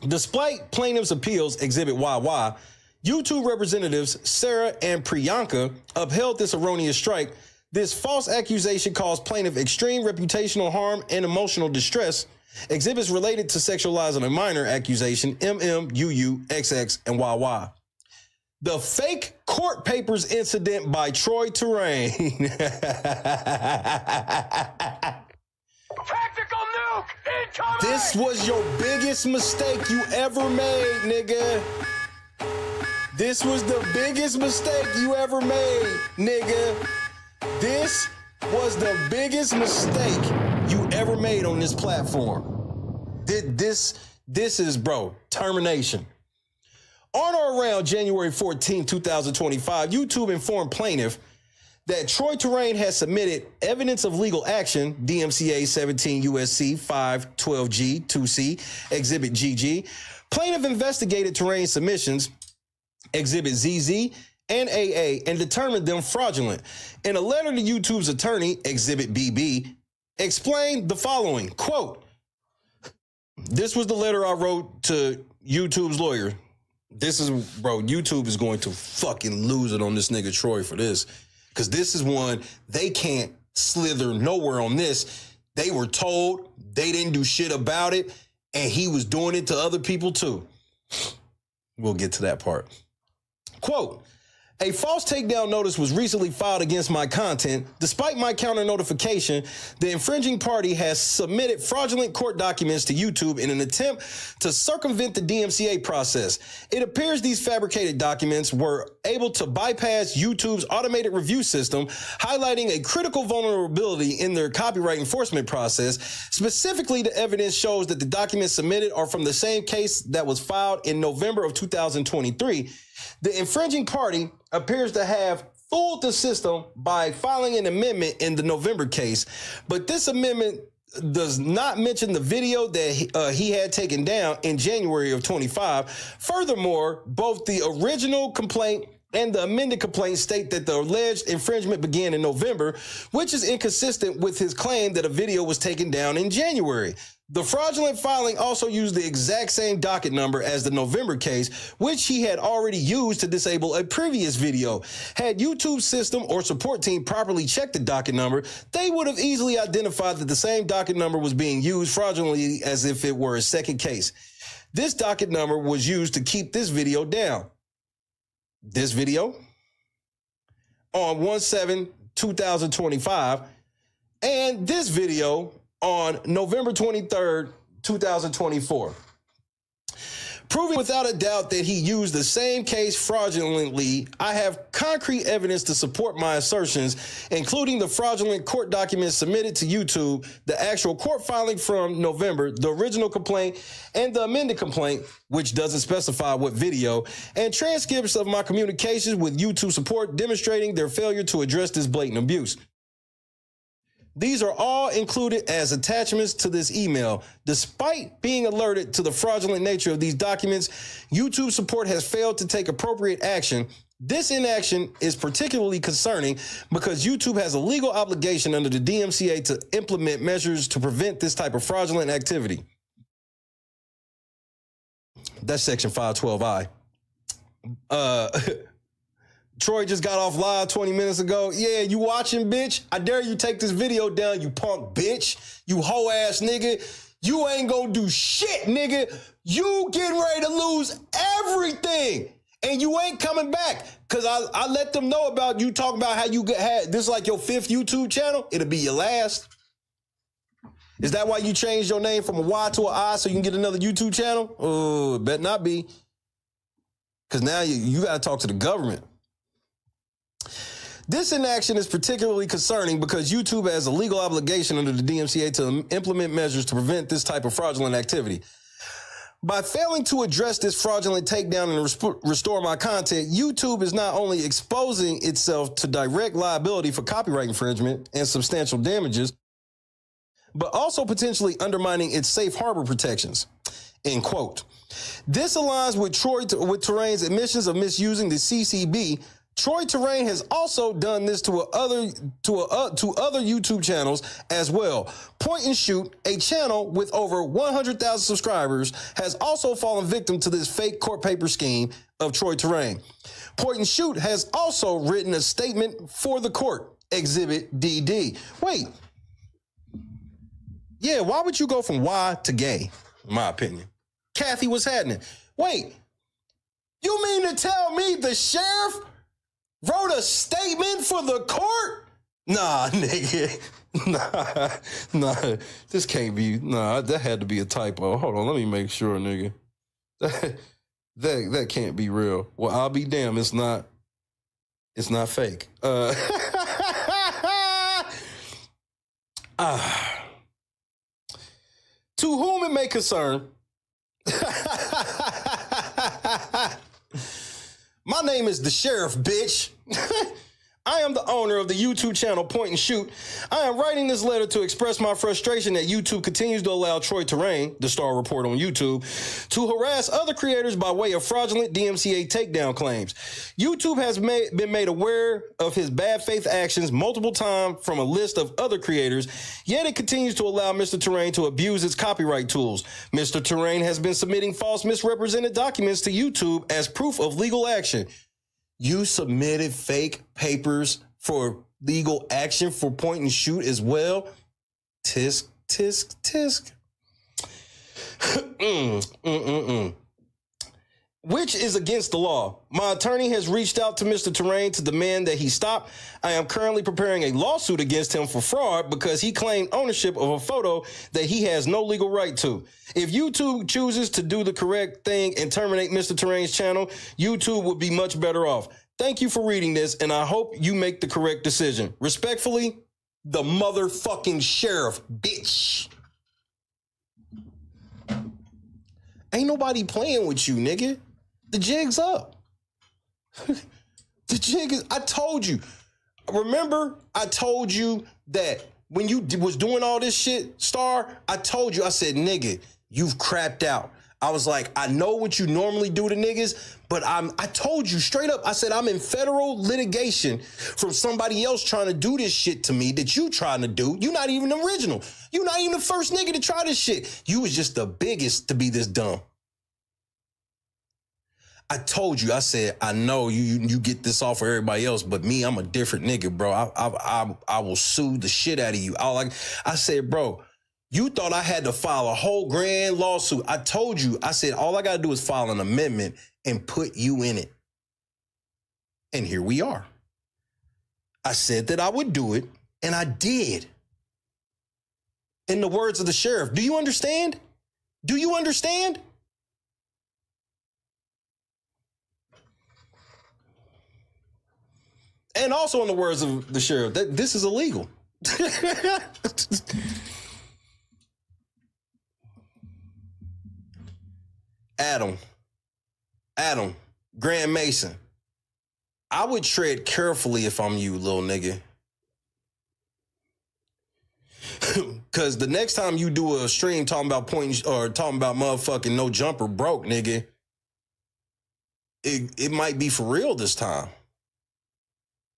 Despite plaintiffs' appeals, Exhibit YY, YouTube representatives Sarah and Priyanka upheld this erroneous strike. This false accusation caused plaintiff extreme reputational harm and emotional distress. Exhibits related to sexualizing a minor accusation, UU, XX, and YY. The fake court papers incident by Troi Torain. Tactical nuke incoming! This was your biggest mistake you ever made, nigga. This was the biggest mistake you ever made, nigga. This was the biggest mistake you ever made on this platform. This is, bro, termination. On or around January 14, 2025, YouTube informed plaintiff that Troi Torain has submitted evidence of legal action, DMCA 17 USC 512G 2C, Exhibit GG. Plaintiff investigated Torain's submissions, Exhibit ZZ and AA, and determined them fraudulent. In a letter to YouTube's attorney, Exhibit BB, explained the following, quote, this was the letter I wrote to YouTube's lawyer. This is, bro, YouTube is going to fucking lose it on this nigga Troi for this. Because this is one, they can't slither nowhere on this. They were told, they didn't do shit about it, and he was doing it to other people too. We'll get to that part. Quote, a false takedown notice was recently filed against my content. Despite my counter notification, the infringing party has submitted fraudulent court documents to YouTube in an attempt to circumvent the DMCA process. It appears these fabricated documents were able to bypass YouTube's automated review system, highlighting a critical vulnerability in their copyright enforcement process. Specifically, the evidence shows that the documents submitted are from the same case that was filed in November of 2023. The infringing party appears to have fooled the system by filing an amendment in the November case, but this amendment does not mention the video that he had taken down in January of 25. Furthermore, both the original complaint and the amended complaint state that the alleged infringement began in November, which is inconsistent with his claim that a video was taken down in January. The fraudulent filing also used the exact same docket number as the November case, which he had already used to disable a previous video. Had YouTube's system or support team properly checked the docket number, they would have easily identified that the same docket number was being used fraudulently as if it were a second case. This docket number was used to keep this video down. This video on 1/7/2025 and this video on November 23rd, 2024. Proving without a doubt that he used the same case fraudulently, I have concrete evidence to support my assertions, including the fraudulent court documents submitted to YouTube, the actual court filing from November, the original complaint, and the amended complaint, which doesn't specify what video, and transcripts of my communications with YouTube support demonstrating their failure to address this blatant abuse. These are all included as attachments to this email. Despite being alerted to the fraudulent nature of these documents, YouTube support has failed to take appropriate action. This inaction is particularly concerning because YouTube has a legal obligation under the DMCA to implement measures to prevent this type of fraudulent activity. That's section 512I. Troi just got off live 20 minutes ago. Yeah, you watching, bitch? I dare you take this video down, you punk bitch. You hoe ass nigga. You ain't gonna do shit, nigga. You getting ready to lose everything. And you ain't coming back. Cause I let them know about you talking about how you had this is like your 5th YouTube channel. It'll be your last. Is that why you changed your name from a Y to an I so you can get another YouTube channel? Oh, it better not be. Cause now you gotta talk to the government. This inaction is particularly concerning because YouTube has a legal obligation under the DMCA to implement measures to prevent this type of fraudulent activity. By failing to address this fraudulent takedown and restore my content, YouTube is not only exposing itself to direct liability for copyright infringement and substantial damages, but also potentially undermining its safe harbor protections. End quote. This aligns with Troi Torain's admissions of misusing the CCB. Troi Torain has also done this to other YouTube channels as well. Point and Shoot, a channel with over 100,000 subscribers, has also fallen victim to this fake court paper scheme of Troi Torain. Point and Shoot has also written a statement for the court, Exhibit DD. Wait. Yeah, why would you go from Y to gay, in my opinion? Kathy, what's happening? Wait, you mean to tell me the sheriff wrote a statement for the court? Nah, nigga. Nah, this can't be. Nah, that had to be a typo. Hold on, let me make sure, nigga. That can't be real. Well, I'll be damned. It's not fake. To whom it may concern, my name is the sheriff, bitch. I am the owner of the YouTube channel Point and Shoot. I am writing this letter to express my frustration that YouTube continues to allow Troi Torain, the star report on YouTube, to harass other creators by way of fraudulent DMCA takedown claims. YouTube has been made aware of his bad faith actions multiple times from a list of other creators, yet it continues to allow Mr. Torain to abuse its copyright tools. Mr. Torain has been submitting false misrepresented documents to YouTube as proof of legal action. You submitted fake papers for legal action for Point and Shoot as well? Tisk, tisk, tisk. Which is against the law. My attorney has reached out to Mr. Torain to demand that he stop. I am currently preparing a lawsuit against him for fraud because he claimed ownership of a photo that he has no legal right to. If YouTube chooses to do the correct thing and terminate Mr. Torain's channel, YouTube would be much better off. Thank you for reading this, and I hope you make the correct decision. Respectfully, the motherfucking sheriff, bitch. Ain't nobody playing with you, nigga. The jig's up. The jig is, I told you. Remember, I told you that when you was doing all this shit, Star, I told you, I said, nigga, you've crapped out. I was like, I know what you normally do to niggas, but I told you straight up, I said, I'm in federal litigation from somebody else trying to do this shit to me that you trying to do. You're not even original. You're not even the first nigga to try this shit. You was just the biggest to be this dumb. I told you, I said, I know you get this off for everybody else, but me, I'm a different nigga, bro. I will sue the shit out of you. I said, bro, you thought I had to file a whole grand lawsuit. I told you, I said, all I got to do is file an amendment and put you in it. And here we are. I said that I would do it, and I did. In the words of the sheriff, do you understand? Do you understand? And also in the words of the sheriff, that this is illegal. Adam, Grand Mason, I would tread carefully if I'm you, little nigga. Because the next time you do a stream talking about pointing or talking about motherfucking no jumper broke, nigga, it might be for real this time.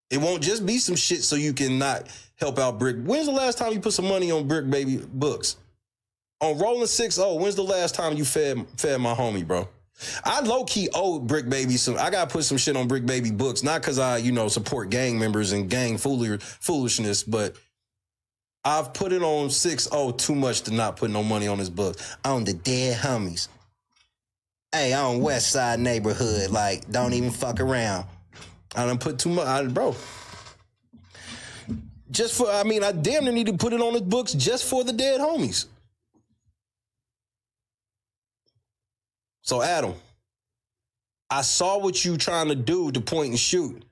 It won't just be some shit so you can not help out Brick. When's the last time you put some money on Brick Baby books? On Rolling 6-0, when's the last time you fed my homie, bro? I low-key owe Brick Baby some. I gotta put some shit on Brick Baby books, not because I, support gang members and gang foolishness, but I've put it on 6-0 too much to not put no money on his books. On the dead homies. Hey, on West Side neighborhood, like, don't even fuck around. I done put too much, bro. I damn near need to put it on his books just for the dead homies. So, Adam, I saw what you trying to do to point and shoot.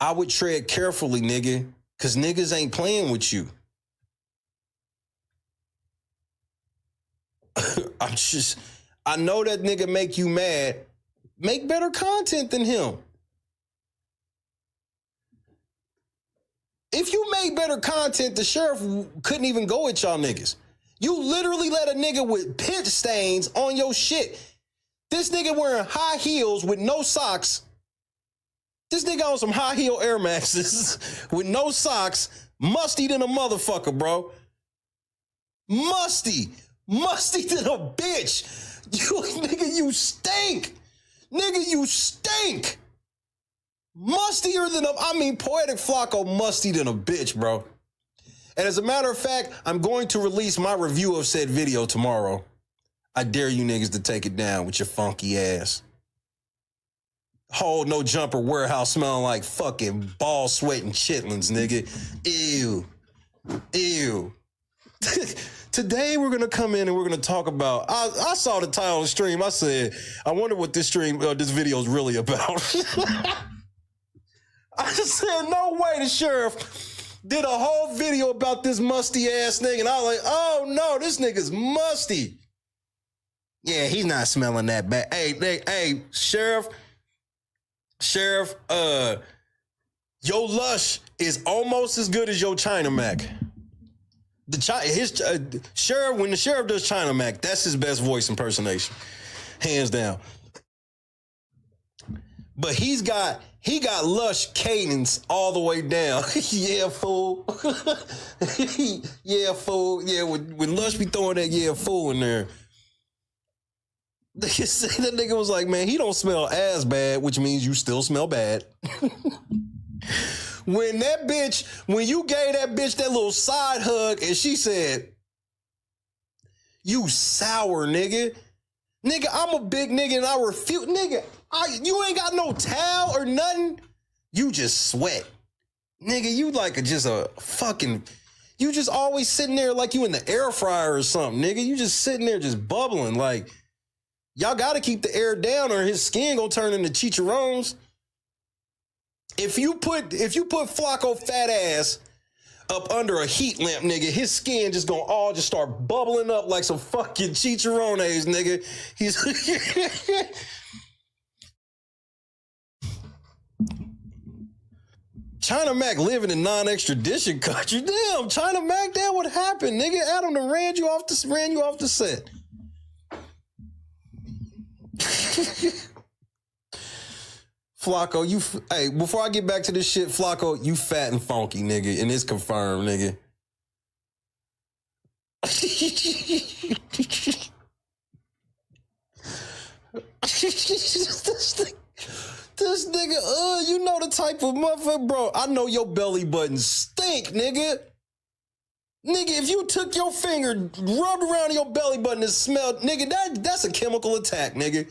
I would tread carefully, nigga, because niggas ain't playing with you. I know that nigga make you mad. Make better content than him. If you made better content, the sheriff couldn't even go at y'all niggas. You literally let a nigga with pitch stains on your shit. This nigga wearing high heels with no socks. This nigga on some high heel Air Maxes with no socks. Musty than a motherfucker, bro. Musty than a bitch. You stink. Nigga, you stink. Mustier than Poetic Flocko musty than a bitch, bro. And as a matter of fact, I'm going to release my review of said video tomorrow. I dare you niggas to take it down with your funky ass. Whole no jumper warehouse smelling like fucking ball sweating chitlins, nigga. Ew. Today we're gonna come in and we're gonna talk about. I saw the title of the stream. I said, I wonder what this video is really about. I said, no way the sheriff did a whole video about this musty ass nigga, and I was like, oh no, this nigga's musty. Yeah, he's not smelling that bad. Hey, sheriff, your Lush is almost as good as your China Mac. Sheriff, when the sheriff does China Mac, that's his best voice impersonation, hands down. But he got Lush cadence all the way down. Yeah, fool. Yeah, fool. Yeah, when Lush be throwing that yeah, fool in there. That nigga was like, man, he don't smell as bad, which means you still smell bad. When you gave that bitch that little side hug and she said, you sour, nigga. Nigga, I'm a big nigga and I refuse. Nigga, you ain't got no towel or nothing. You just sweat. Nigga, you you just always sitting there like you in the air fryer or something, nigga. You just sitting there just bubbling like, y'all gotta keep the air down or his skin gonna turn into chicharrones. If you put Flocko fat ass up under a heat lamp, nigga, his skin just gonna all just start bubbling up like some fucking chicharrones, nigga. He's China Mac living in non-extradition country. Damn, China Mac, damn, what happened, nigga? Adam done ran you off the set. Flocko, hey, before I get back to this shit, Flocko, you fat and funky, nigga, and it's confirmed, nigga. This nigga, you know the type of motherfucker, bro. I know your belly button stink, nigga. Nigga, if you took your finger, rubbed around your belly button and smelled, nigga, that's a chemical attack, nigga.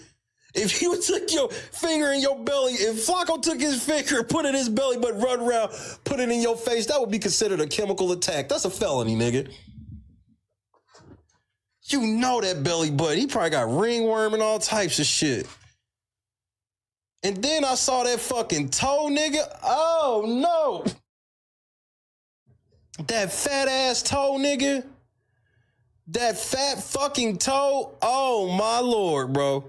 If you took your finger in your belly, if Flocko took his finger, put it in his belly button, run around, put it in your face, that would be considered a chemical attack. That's a felony, nigga. You know that belly button. He probably got ringworm and all types of shit. And then I saw that fucking toe, nigga. Oh, no. That fat ass toe, nigga. That fat fucking toe. Oh, my Lord, bro.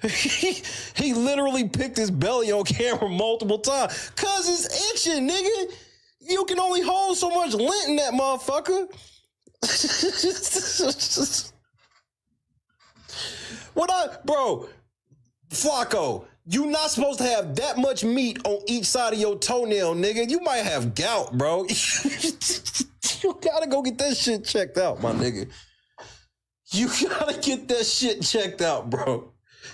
He literally picked his belly on camera multiple times. Cause it's itching, nigga. You can only hold so much lint in that motherfucker. Bro, Flocko, you not supposed to have that much meat on each side of your toenail, nigga. You might have gout, bro. You gotta go get that shit checked out, my nigga. You gotta get that shit checked out, bro.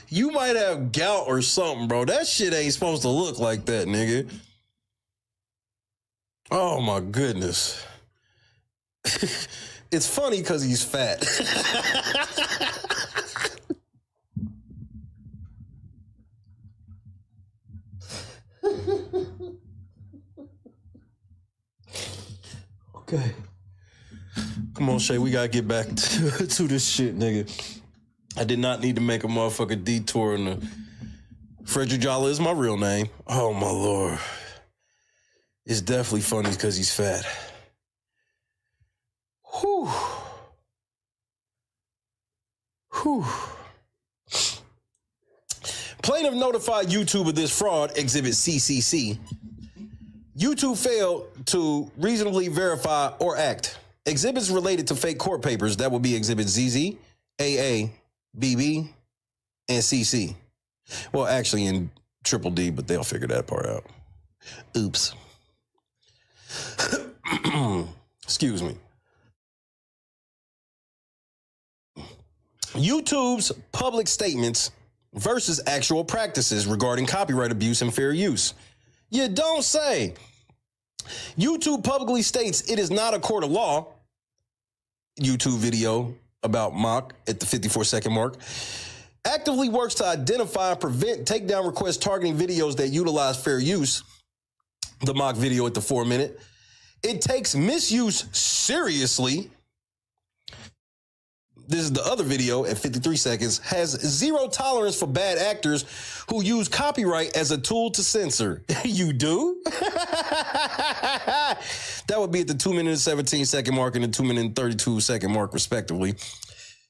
You might have gout or something, bro. That shit ain't supposed to look like that, nigga. Oh my goodness. It's funny because he's fat. Okay. Come on, Shay, we gotta get back to this shit, nigga. I did not need to make a motherfucking detour in the... Frederick Jolly is my real name. Oh, my Lord. It's definitely funny because he's fat. Whew. Whew. Plaintiff notified YouTube of this fraud, Exhibit CCC. YouTube failed to reasonably verify or act. Exhibits related to fake court papers, that would be Exhibit ZZ, AA, BB, and CC. Well, actually in Triple D, but they'll figure that part out. Oops. Excuse me. YouTube's public statements versus actual practices regarding copyright abuse and fair use. You don't say. YouTube publicly states it is not a court of law. YouTube video about mock at the 54-second mark. Actively works to identify and prevent takedown requests targeting videos that utilize fair use. The mock video at the 4-minute. It takes misuse seriously. This is the other video at 53 seconds. Has zero tolerance for bad actors who use copyright as a tool to censor. You do? That would be at the 2-minute and 17-second mark and the 2-minute and 32-second mark, respectively.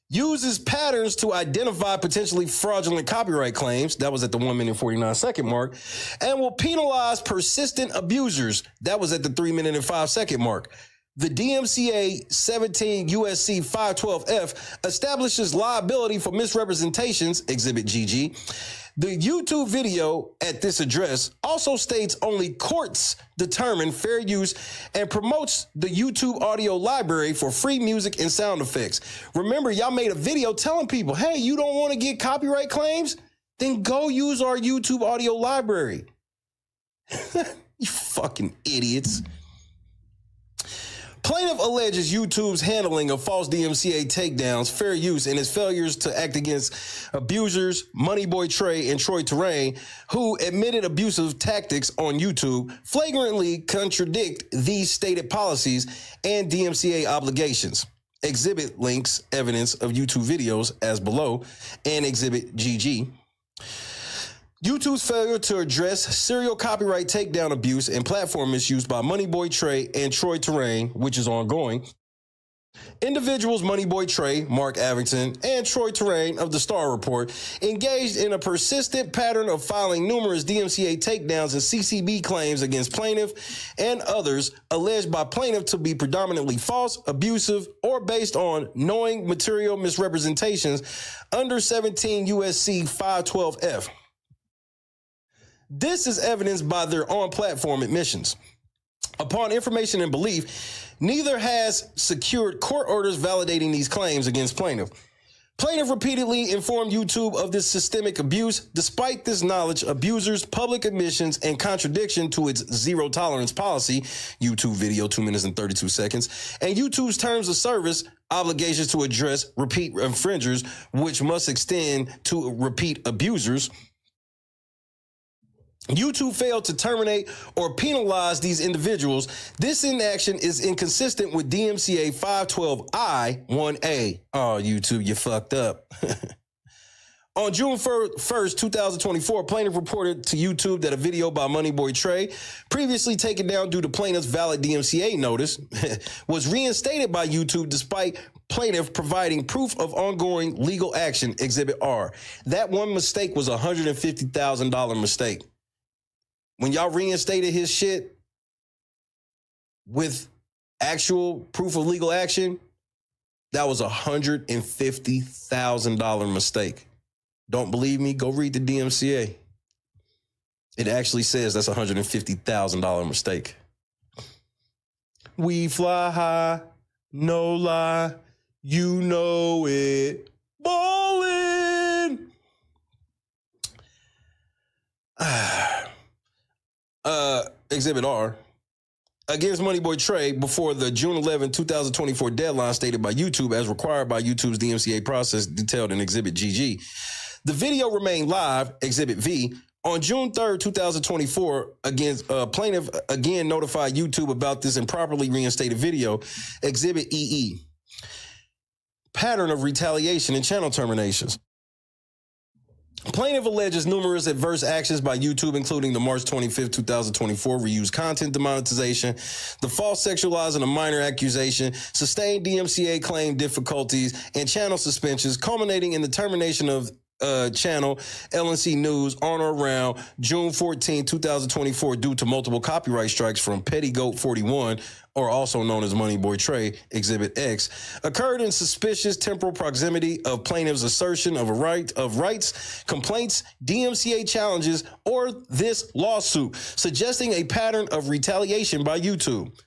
Uses patterns to identify potentially fraudulent copyright claims. That was at the 1-minute and 49-second mark. And will penalize persistent abusers. That was at the 3-minute and 5-second mark. The DMCA 17 USC 512F establishes liability for misrepresentations, Exhibit GG. The YouTube video at this address also states only courts determine fair use and promotes the YouTube audio library for free music and sound effects. Remember, y'all made a video telling people, hey, you don't want to get copyright claims? Then go use our YouTube audio library. You fucking idiots. Plaintiff alleges YouTube's handling of false DMCA takedowns, fair use, and its failures to act against abusers, Moneyboy Trey and Troi Torain, who admitted abusive tactics on YouTube, flagrantly contradict these stated policies and DMCA obligations. Exhibit links evidence of YouTube videos as below, and Exhibit GG. YouTube's failure to address serial copyright takedown abuse and platform misuse by Moneyboy Trey and Troi Torain, which is ongoing. Individuals Moneyboy Trey, Mark Avington, and Troi Torain of the Star Report engaged in a persistent pattern of filing numerous DMCA takedowns and CCB claims against plaintiff and others alleged by plaintiff to be predominantly false, abusive, or based on knowing material misrepresentations under 17 USC 512F. This is evidenced by their on-platform admissions. Upon information and belief, neither has secured court orders validating these claims against plaintiff. Plaintiff repeatedly informed YouTube of this systemic abuse. Despite this knowledge, abusers' public admissions and contradiction to its zero tolerance policy, YouTube video 2 minutes and 32 seconds, and YouTube's terms of service, obligations to address repeat infringers, which must extend to repeat abusers, YouTube failed to terminate or penalize these individuals. This inaction is inconsistent with DMCA 512I 1A. Oh, YouTube, you fucked up. On June 1st, 2024, plaintiff reported to YouTube that a video by Moneyboy Trey, previously taken down due to plaintiff's valid DMCA notice, was reinstated by YouTube despite plaintiff providing proof of ongoing legal action, Exhibit R. That one mistake was a $150,000 mistake. When y'all reinstated his shit with actual proof of legal action, that was a $150,000 mistake. Don't believe me? Go read the DMCA. It actually says that's a $150,000 mistake. We fly high, no lie. You know it. Ballin'. Exhibit R. Against Moneyboy Trey before the June 11, 2024 deadline stated by YouTube as required by YouTube's DMCA process detailed in Exhibit GG. The video remained live, Exhibit V. On June 3rd, 2024, plaintiff again notified YouTube about this improperly reinstated video, Exhibit EE. Pattern of retaliation and channel terminations. Plaintiff alleges numerous adverse actions by YouTube, including the March 25th, 2024 reused content demonetization, the false sexualizing a minor accusation, sustained DMCA claim difficulties, and channel suspensions, culminating in the termination of channel LNC News on or around June 14, 2024 due to multiple copyright strikes from Petty Goat 41, or also known as Moneyboy Trey, Exhibit X, occurred in suspicious temporal proximity of plaintiff's assertion of rights, complaints, DMCA challenges, or this lawsuit, suggesting a pattern of retaliation by YouTube.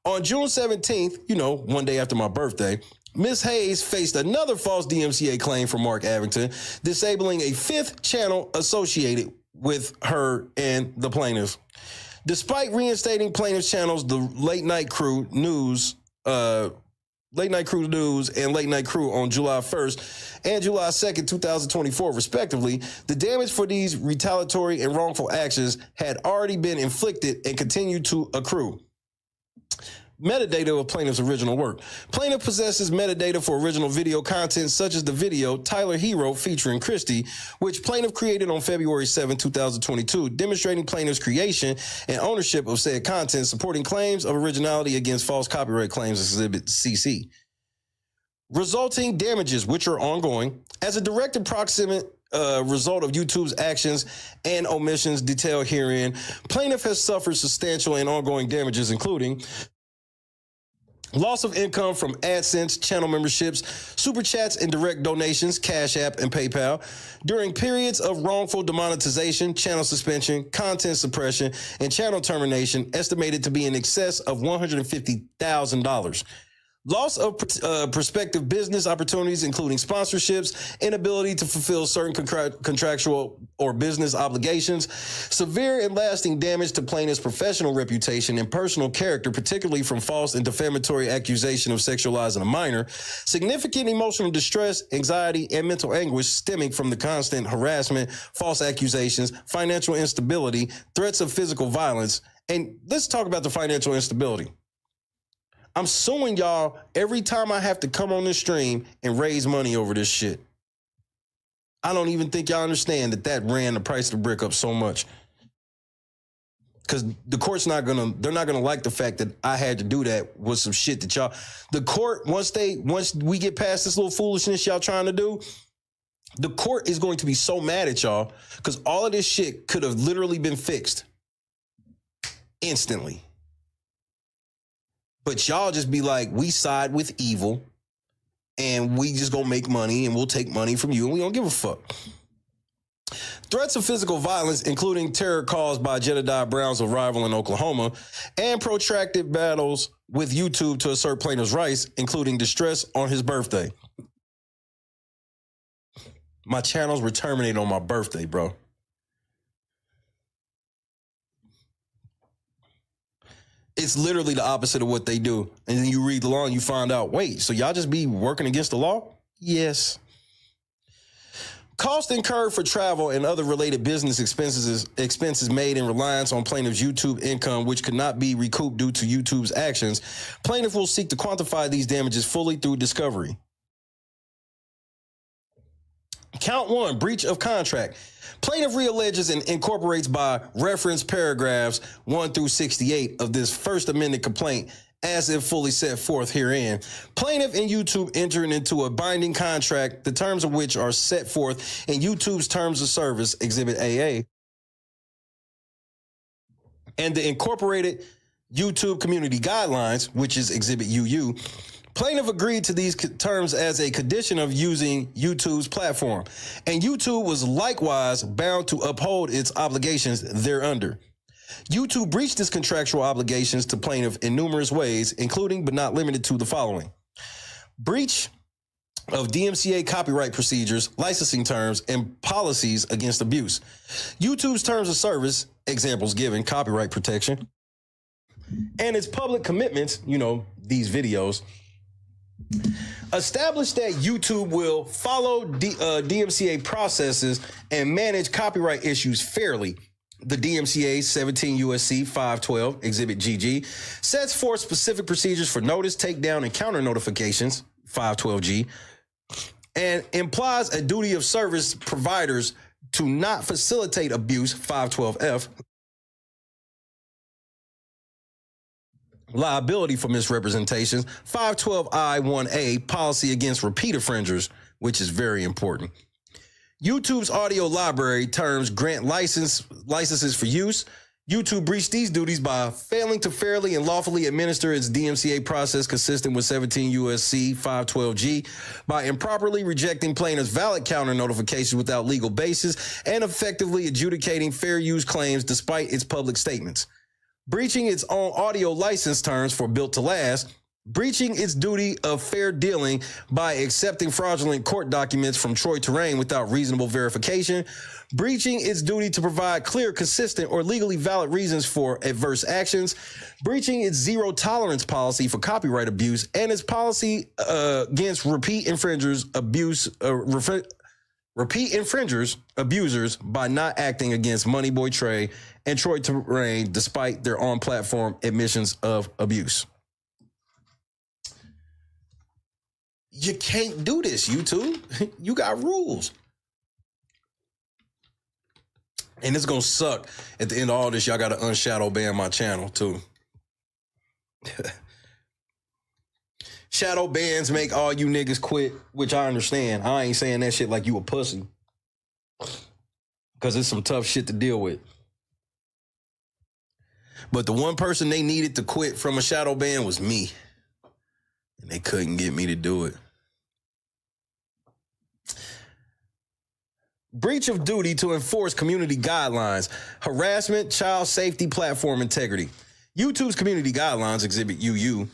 On June 17th, one day after my birthday, Ms. Hayes faced another false DMCA claim from Mark Abington, disabling a fifth channel associated with her and the plaintiff. Despite reinstating plaintiff's channels, the Late Night Crew News and Late Night Crew on July 1st and July 2nd, 2024, respectively, the damage for these retaliatory and wrongful actions had already been inflicted and continued to accrue. Metadata of plaintiff's original work. Plaintiff possesses metadata for original video content such as the video Tyler Hero featuring Christie, which plaintiff created on February 7, 2022, demonstrating plaintiff's creation and ownership of said content, supporting claims of originality against false copyright claims, Exhibit CC. Resulting damages, which are ongoing, as a direct and proximate result of YouTube's actions and omissions detailed herein, plaintiff has suffered substantial and ongoing damages, including loss of income from AdSense, channel memberships, super chats, and direct donations, Cash App, and PayPal, during periods of wrongful demonetization, channel suspension, content suppression, and channel termination, estimated to be in excess of $150,000. Loss of prospective business opportunities, including sponsorships, inability to fulfill certain contractual or business obligations, severe and lasting damage to plaintiff's professional reputation and personal character, particularly from false and defamatory accusation of sexualizing a minor, significant emotional distress, anxiety, and mental anguish stemming from the constant harassment, false accusations, financial instability, threats of physical violence. And let's talk about the financial instability. I'm suing y'all every time I have to come on this stream and raise money over this shit. I don't even think y'all understand that ran the price of the brick up so much. Because the court's they're not gonna like the fact that I had to do that with some shit that the court, once we get past this little foolishness y'all trying to do, the court is going to be so mad at y'all because all of this shit could have literally been fixed instantly. But y'all just be like, we side with evil and we just gonna make money and we'll take money from you and we don't give a fuck. Threats of physical violence, including terror caused by Jedediah Brown's arrival in Oklahoma, and protracted battles with YouTube to assert plaintiff's rights, including distress on his birthday. My channels were terminated on my birthday, bro. It's literally the opposite of what they do. And then you read the law and you find out, wait, so y'all just be working against the law? Yes. Cost incurred for travel and other related business expenses made in reliance on plaintiff's YouTube income, which could not be recouped due to YouTube's actions. Plaintiff will seek to quantify these damages fully through discovery. Count 1, breach of contract. Plaintiff realleges and incorporates by reference paragraphs 1 through 68 of this first amended complaint as if fully set forth herein. Plaintiff and YouTube entering into a binding contract, the terms of which are set forth in YouTube's terms of service, Exhibit AA, and the incorporated YouTube community guidelines, which is Exhibit UU. Plaintiff agreed to these terms as a condition of using YouTube's platform, and YouTube was likewise bound to uphold its obligations thereunder. YouTube breached its contractual obligations to plaintiff in numerous ways, including but not limited to the following. Breach of DMCA copyright procedures, licensing terms, and policies against abuse. YouTube's terms of service, examples given, copyright protection, and its public commitments, these videos, establish that YouTube will follow DMCA processes and manage copyright issues fairly. The DMCA 17 USC 512 Exhibit GG sets forth specific procedures for notice, takedown, and counter notifications 512G, and implies a duty of service providers to not facilitate abuse 512F, liability for misrepresentations 512I1A, policy against repeat offenders, which is very important. YouTube's audio library terms grant licenses for use. YouTube breached these duties by failing to fairly and lawfully administer its DMCA process consistent with 17 USC 512G, by improperly rejecting plaintiffs' valid counter notifications without legal basis and effectively adjudicating fair use claims despite its public statements, breaching its own audio license terms for Built to Last, breaching its duty of fair dealing by accepting fraudulent court documents from Troi Torain without reasonable verification, breaching its duty to provide clear, consistent, or legally valid reasons for adverse actions, breaching its zero tolerance policy for copyright abuse, and its policy against repeat infringers, abusers by not acting against Moneyboy Trey and Troi Torain despite their on-platform admissions of abuse. You can't do this, YouTube. You got rules. And it's going to suck. At the end of all this, y'all got to unshadow ban my channel, too. Shadow bans make all you niggas quit, which I understand. I ain't saying that shit like you a pussy. Because it's some tough shit to deal with. But the one person they needed to quit from a shadow ban was me. And they couldn't get me to do it. Breach of duty to enforce community guidelines, harassment, child safety, platform integrity. YouTube's community guidelines, Exhibit UU,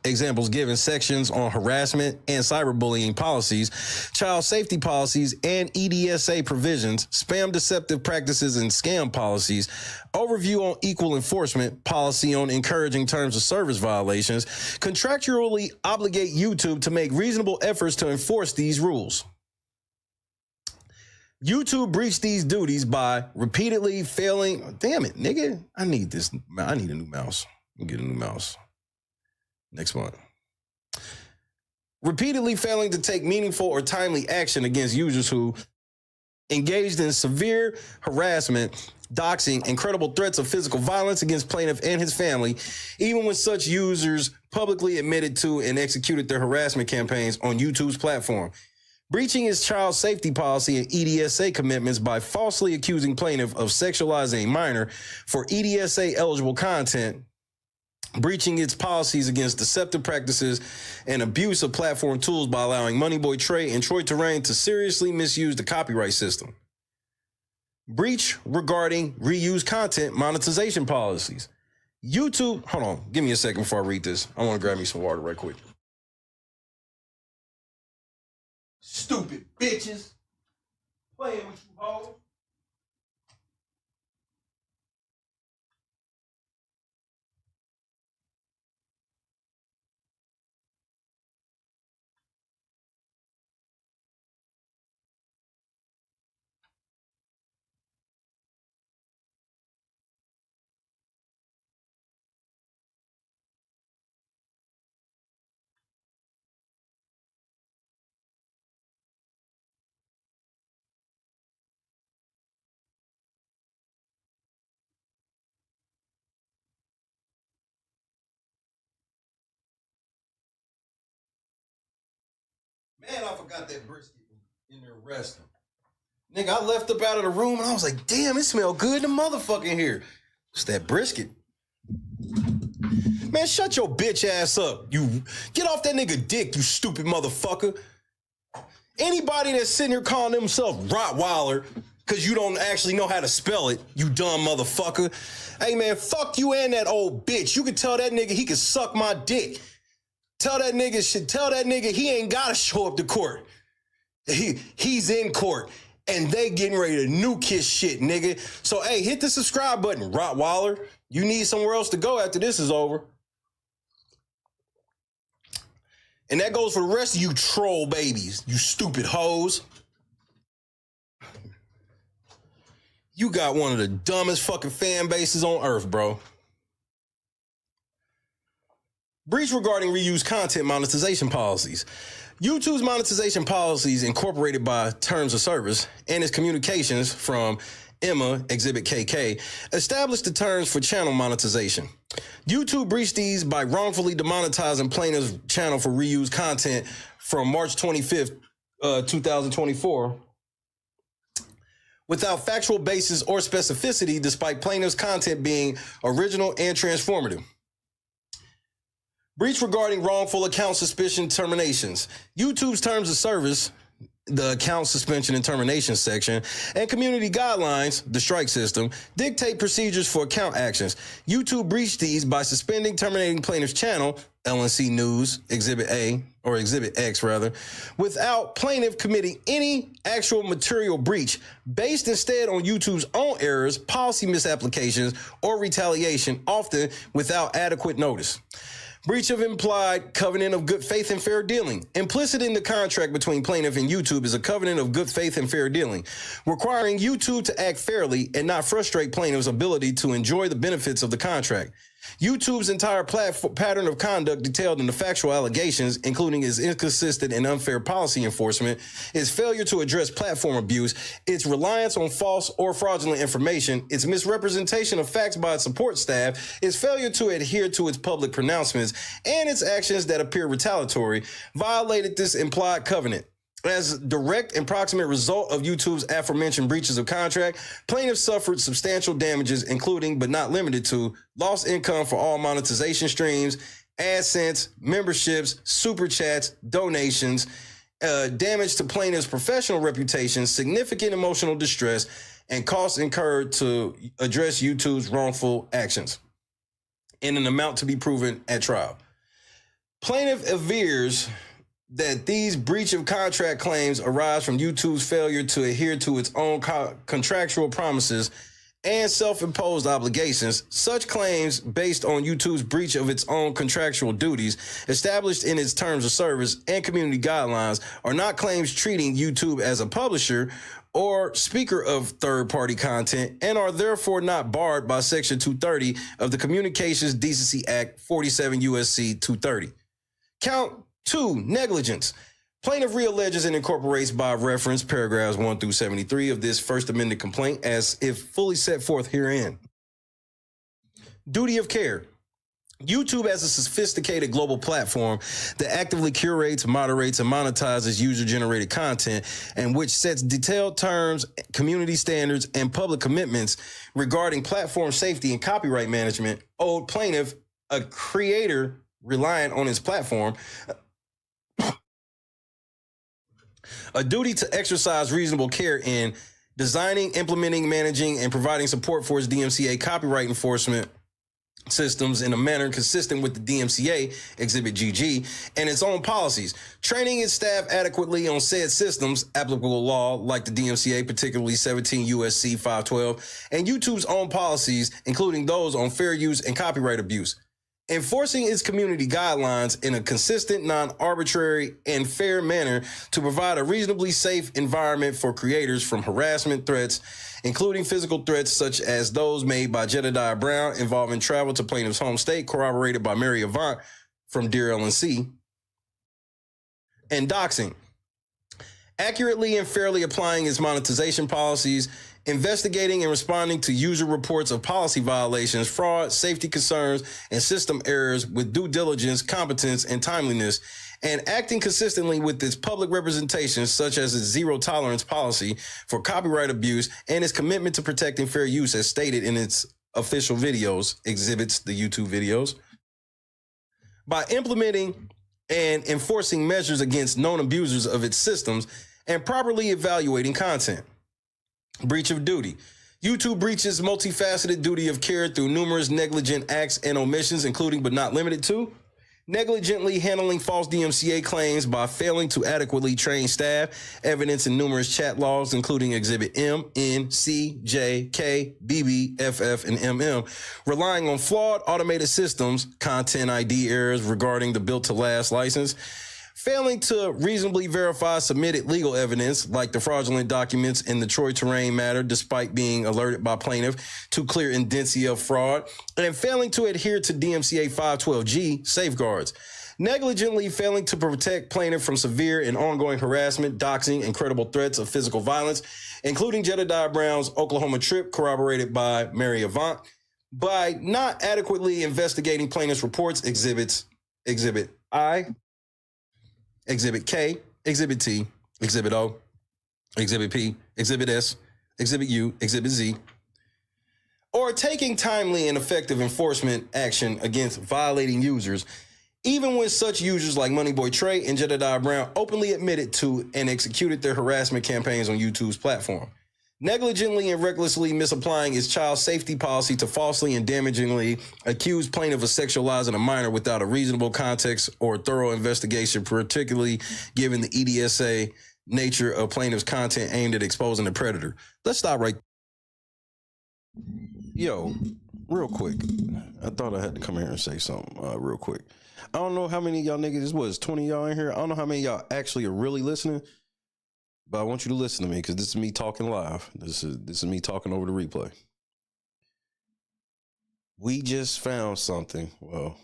examples given, sections on harassment and cyberbullying policies, child safety policies, and EDSA provisions, spam deceptive practices and scam policies, overview on equal enforcement, policy on encouraging terms of service violations, contractually obligate YouTube to make reasonable efforts to enforce these rules. YouTube breached these duties by repeatedly failing. Damn it, nigga. I need a new mouse. I'll get a new mouse next month. Repeatedly failing to take meaningful or timely action against users who engaged in severe harassment, doxing, and credible threats of physical violence against plaintiff and his family, even when such users publicly admitted to and executed their harassment campaigns on YouTube's platform. Breaching its child safety policy and EDSA commitments by falsely accusing plaintiff of sexualizing a minor for EDSA-eligible content, breaching its policies against deceptive practices and abuse of platform tools by allowing Moneyboy Trey and Troi Torain to seriously misuse the copyright system. Breach regarding reused content monetization policies. YouTube, hold on, give me a second before I read this. I want to grab me some water right quick. Stupid bitches. Playing with you, hoes. Man, I forgot that brisket in there resting. Nigga, I left up out of the room and I was like, damn, it smelled good in the motherfucking here. It's that brisket. Man, shut your bitch ass up. You get off that nigga dick, you stupid motherfucker. Anybody that's sitting here calling themselves Rottweiler because you don't actually know how to spell it, you dumb motherfucker. Hey, man, fuck you and that old bitch. You can tell that nigga he can suck my dick. Tell that nigga he ain't gotta show up to court. He's in court. And they getting ready to nuke his shit, nigga. So, hey, hit the subscribe button, Rottweiler. You need somewhere else to go after this is over. And that goes for the rest of you troll babies, you stupid hoes. You got one of the dumbest fucking fan bases on earth, bro. Breach regarding reused content monetization policies. YouTube's monetization policies incorporated by terms of service and its communications from Emma, Exhibit KK, established the terms for channel monetization. YouTube breached these by wrongfully demonetizing plaintiff's channel for reused content from March 25th, 2024, without factual basis or specificity, despite plaintiff's content being original and transformative. Breach regarding wrongful account suspicion terminations. YouTube's terms of service, the account suspension and termination section, and community guidelines, the strike system, dictate procedures for account actions. YouTube breached these by suspending, terminating plaintiff's channel, LNC News, Exhibit A, or Exhibit X rather, without plaintiff committing any actual material breach, based instead on YouTube's own errors, policy misapplications, or retaliation, often without adequate notice. Breach of implied covenant of good faith and fair dealing. Implicit in the contract between plaintiff and YouTube is a covenant of good faith and fair dealing, requiring YouTube to act fairly and not frustrate plaintiff's ability to enjoy the benefits of the contract. YouTube's entire pattern of conduct detailed in the factual allegations, including its inconsistent and unfair policy enforcement, its failure to address platform abuse, its reliance on false or fraudulent information, its misrepresentation of facts by its support staff, its failure to adhere to its public pronouncements, and its actions that appear retaliatory, violated this implied covenant. As a direct and proximate result of YouTube's aforementioned breaches of contract, plaintiffs suffered substantial damages, including but not limited to lost income for all monetization streams, AdSense, memberships, super chats, donations, damage to plaintiffs' professional reputation, significant emotional distress, and costs incurred to address YouTube's wrongful actions in an amount to be proven at trial. Plaintiff averrs that these breach of contract claims arise from YouTube's failure to adhere to its own contractual promises and self-imposed obligations. Such claims, based on YouTube's breach of its own contractual duties established in its terms of service and community guidelines, are not claims treating YouTube as a publisher or speaker of third-party content, and are therefore not barred by Section 230 of the Communications Decency Act, 47 U.S.C. 230. Count 2, negligence. Plaintiff realleges and incorporates by reference paragraphs 1 through 73 of this First Amendment complaint as if fully set forth herein. Duty of care. YouTube, as a sophisticated global platform that actively curates, moderates, and monetizes user-generated content, and which sets detailed terms, community standards, and public commitments regarding platform safety and copyright management, owed plaintiff, a creator reliant on his platform, a duty to exercise reasonable care in designing, implementing, managing, and providing support for its DMCA copyright enforcement systems in a manner consistent with the DMCA, Exhibit GG, and its own policies, training its staff adequately on said systems, applicable law like the DMCA, particularly 17 U.S.C. 512, and YouTube's own policies, including those on fair use and copyright abuse. Enforcing its community guidelines in a consistent, non-arbitrary, and fair manner to provide a reasonably safe environment for creators from harassment threats, including physical threats such as those made by Jedediah Brown involving travel to plaintiff's home state, corroborated by Mary Avant from Dear LNC, and doxing. Accurately and fairly applying its monetization policies, investigating and responding to user reports of policy violations, fraud, safety concerns, and system errors with due diligence, competence, and timeliness, and acting consistently with its public representations, such as its zero tolerance policy for copyright abuse and its commitment to protecting fair use as stated in its official videos, exhibits the YouTube videos. By implementing and enforcing measures against known abusers of its systems and properly evaluating content. Breach of duty. YouTube breaches multifaceted duty of care through numerous negligent acts and omissions, including but not limited to negligently handling false DMCA claims by failing to adequately train staff, evidence in numerous chat logs, including Exhibit M, N, C, J, K, BB, FF, and MM, relying on flawed automated systems, content ID errors regarding the Built to Last license, failing to reasonably verify submitted legal evidence, like the fraudulent documents in the Troi Torain matter, despite being alerted by plaintiff to clear indicia of fraud, and failing to adhere to DMCA 512G safeguards. Negligently failing to protect plaintiff from severe and ongoing harassment, doxing, and credible threats of physical violence, including Jedediah Brown's Oklahoma trip, corroborated by Mary Avant, by not adequately investigating plaintiff's reports, Exhibit I, Exhibit K, Exhibit T, Exhibit O, Exhibit P, Exhibit S, Exhibit U, Exhibit Z, or taking timely and effective enforcement action against violating users, even when such users like Moneyboy Trey and Jedediah Brown openly admitted to and executed their harassment campaigns on YouTube's platform. Negligently and recklessly misapplying its child safety policy to falsely and damagingly accuse plaintiff of sexualizing a minor without a reasonable context or thorough investigation, particularly given the EDSA nature of plaintiff's content aimed at exposing the predator. Let's stop right. Yo, real quick. I thought I had to come here and say something real quick. I don't know how many of y'all niggas, this was 20 of y'all in here. I don't know how many of y'all actually are really listening. But I want you to listen to me because this is me talking live. This is me talking over the replay. We just found something. Well,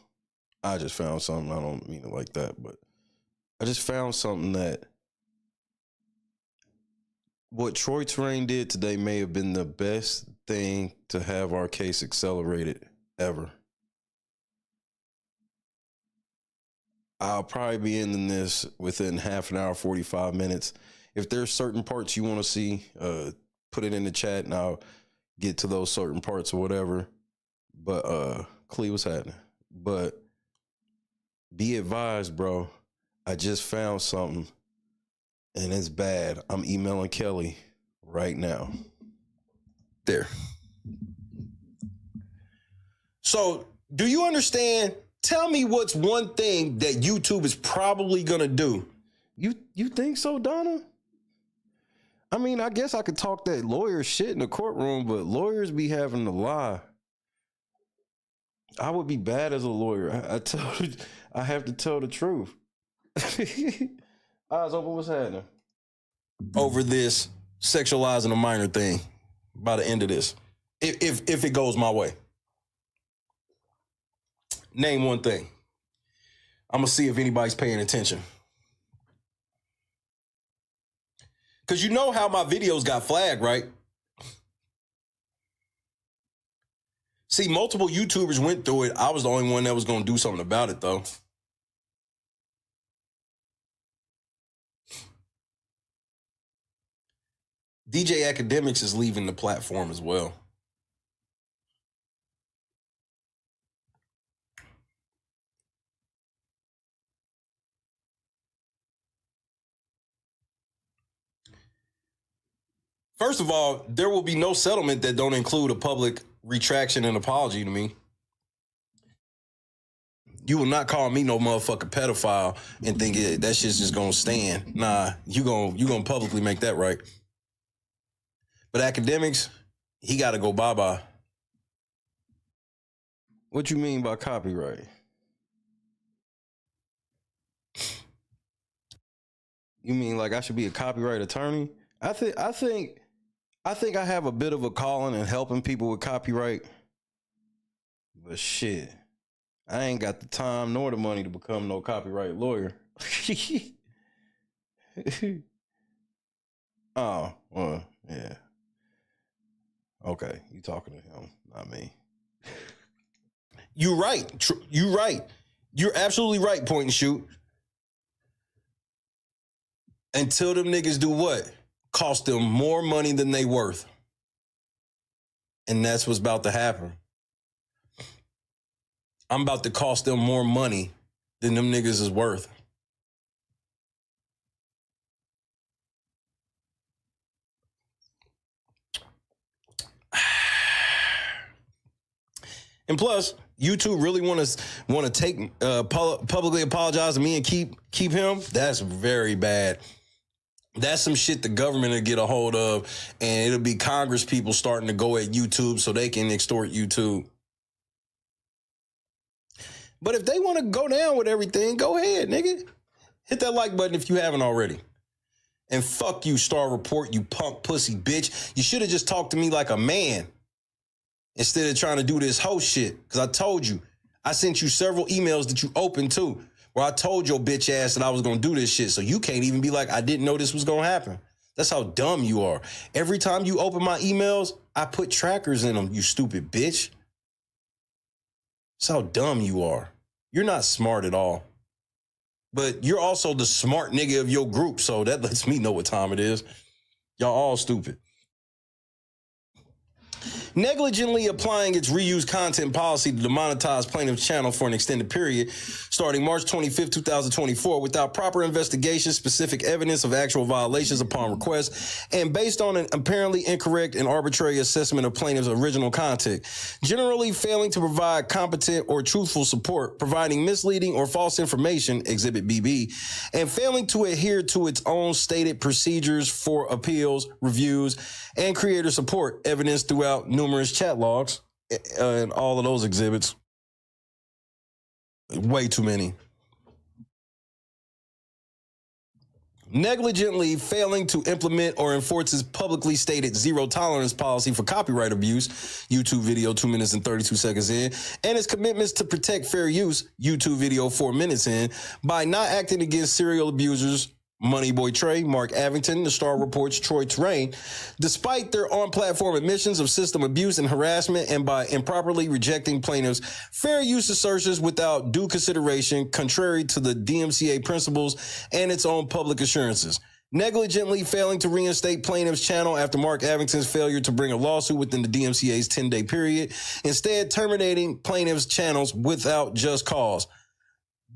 I just found something. I don't mean it like that, but I just found something that what Troi Torain did today may have been the best thing to have our case accelerated ever. I'll probably be ending this within half an hour, 45 minutes. If there's certain parts you want to see, put it in the chat and I'll get to those certain parts or whatever. But Clee, what's happening? But be advised, bro. I just found something and it's bad. I'm emailing Kelly right now. There. So, do you understand? Tell me what's one thing that YouTube is probably gonna do. You think so, Donna? I mean, I guess I could talk that lawyer shit in the courtroom, but lawyers be having to lie. I would be bad as a lawyer. I have to tell the truth. Eyes open, what's happening? Over this sexualizing a minor thing by the end of this. If it goes my way. Name one thing. I'm gonna see if anybody's paying attention. Because you know how my videos got flagged, right? See, multiple YouTubers went through it. I was the only one that was going to do something about it, though. DJ Academics is leaving the platform as well. First of all, there will be no settlement that don't include a public retraction and apology to me. You will not call me no motherfucking pedophile and think that shit's just gonna stand. Nah, you gonna publicly make that right. But Academics, he gotta go bye-bye. What you mean by copyright? You mean like I should be a copyright attorney? I think I have a bit of a calling in helping people with copyright. But shit, I ain't got the time nor the money to become no copyright lawyer. Oh, well, yeah. Okay, you talking to him, not me. You're right. You're right. You're absolutely right, point and shoot. Until them niggas do what? Cost them more money than they worth. And that's what's about to happen. I'm about to cost them more money than them niggas is worth. And plus, YouTube really want to take publicly apologize to me and keep him. That's very bad. That's some shit the government will get a hold of, and it'll be Congress people starting to go at YouTube so they can extort YouTube. But if they want to go down with everything, go ahead, nigga. Hit that like button if you haven't already. And fuck you, Star Report, you punk pussy bitch. You should have just talked to me like a man instead of trying to do this whole shit. Because I told you, I sent you several emails that you opened too, where I told your bitch ass that I was going to do this shit. So you can't even be like, I didn't know this was going to happen. That's how dumb you are. Every time you open my emails, I put trackers in them, you stupid bitch. That's how dumb you are. You're not smart at all. But you're also the smart nigga of your group, so that lets me know what time it is. Y'all all stupid. Negligently applying its reuse content policy to demonetize plaintiff's channel for an extended period, starting March 25th, 2024, without proper investigation, specific evidence of actual violations upon request, and based on an apparently incorrect and arbitrary assessment of plaintiff's original content, generally failing to provide competent or truthful support, providing misleading or false information, Exhibit BB, and failing to adhere to its own stated procedures for appeals, reviews, and creator support, evidenced throughout numerous chat logs and all of those exhibits. Way too many. Negligently failing to implement or enforce its publicly stated zero tolerance policy for copyright abuse, YouTube video 2 minutes and 32 seconds in, and its commitments to protect fair use, YouTube video 4 minutes in, by not acting against serial abusers, Moneyboy Trey, Mark Avington, the Star Report's Troi Torain, despite their on-platform admissions of system abuse and harassment, and by improperly rejecting plaintiffs' fair use assertions without due consideration, contrary to the DMCA principles and its own public assurances. Negligently failing to reinstate plaintiff's channel after Mark Avington's failure to bring a lawsuit within the DMCA's 10-day period, instead terminating plaintiff's channels without just cause.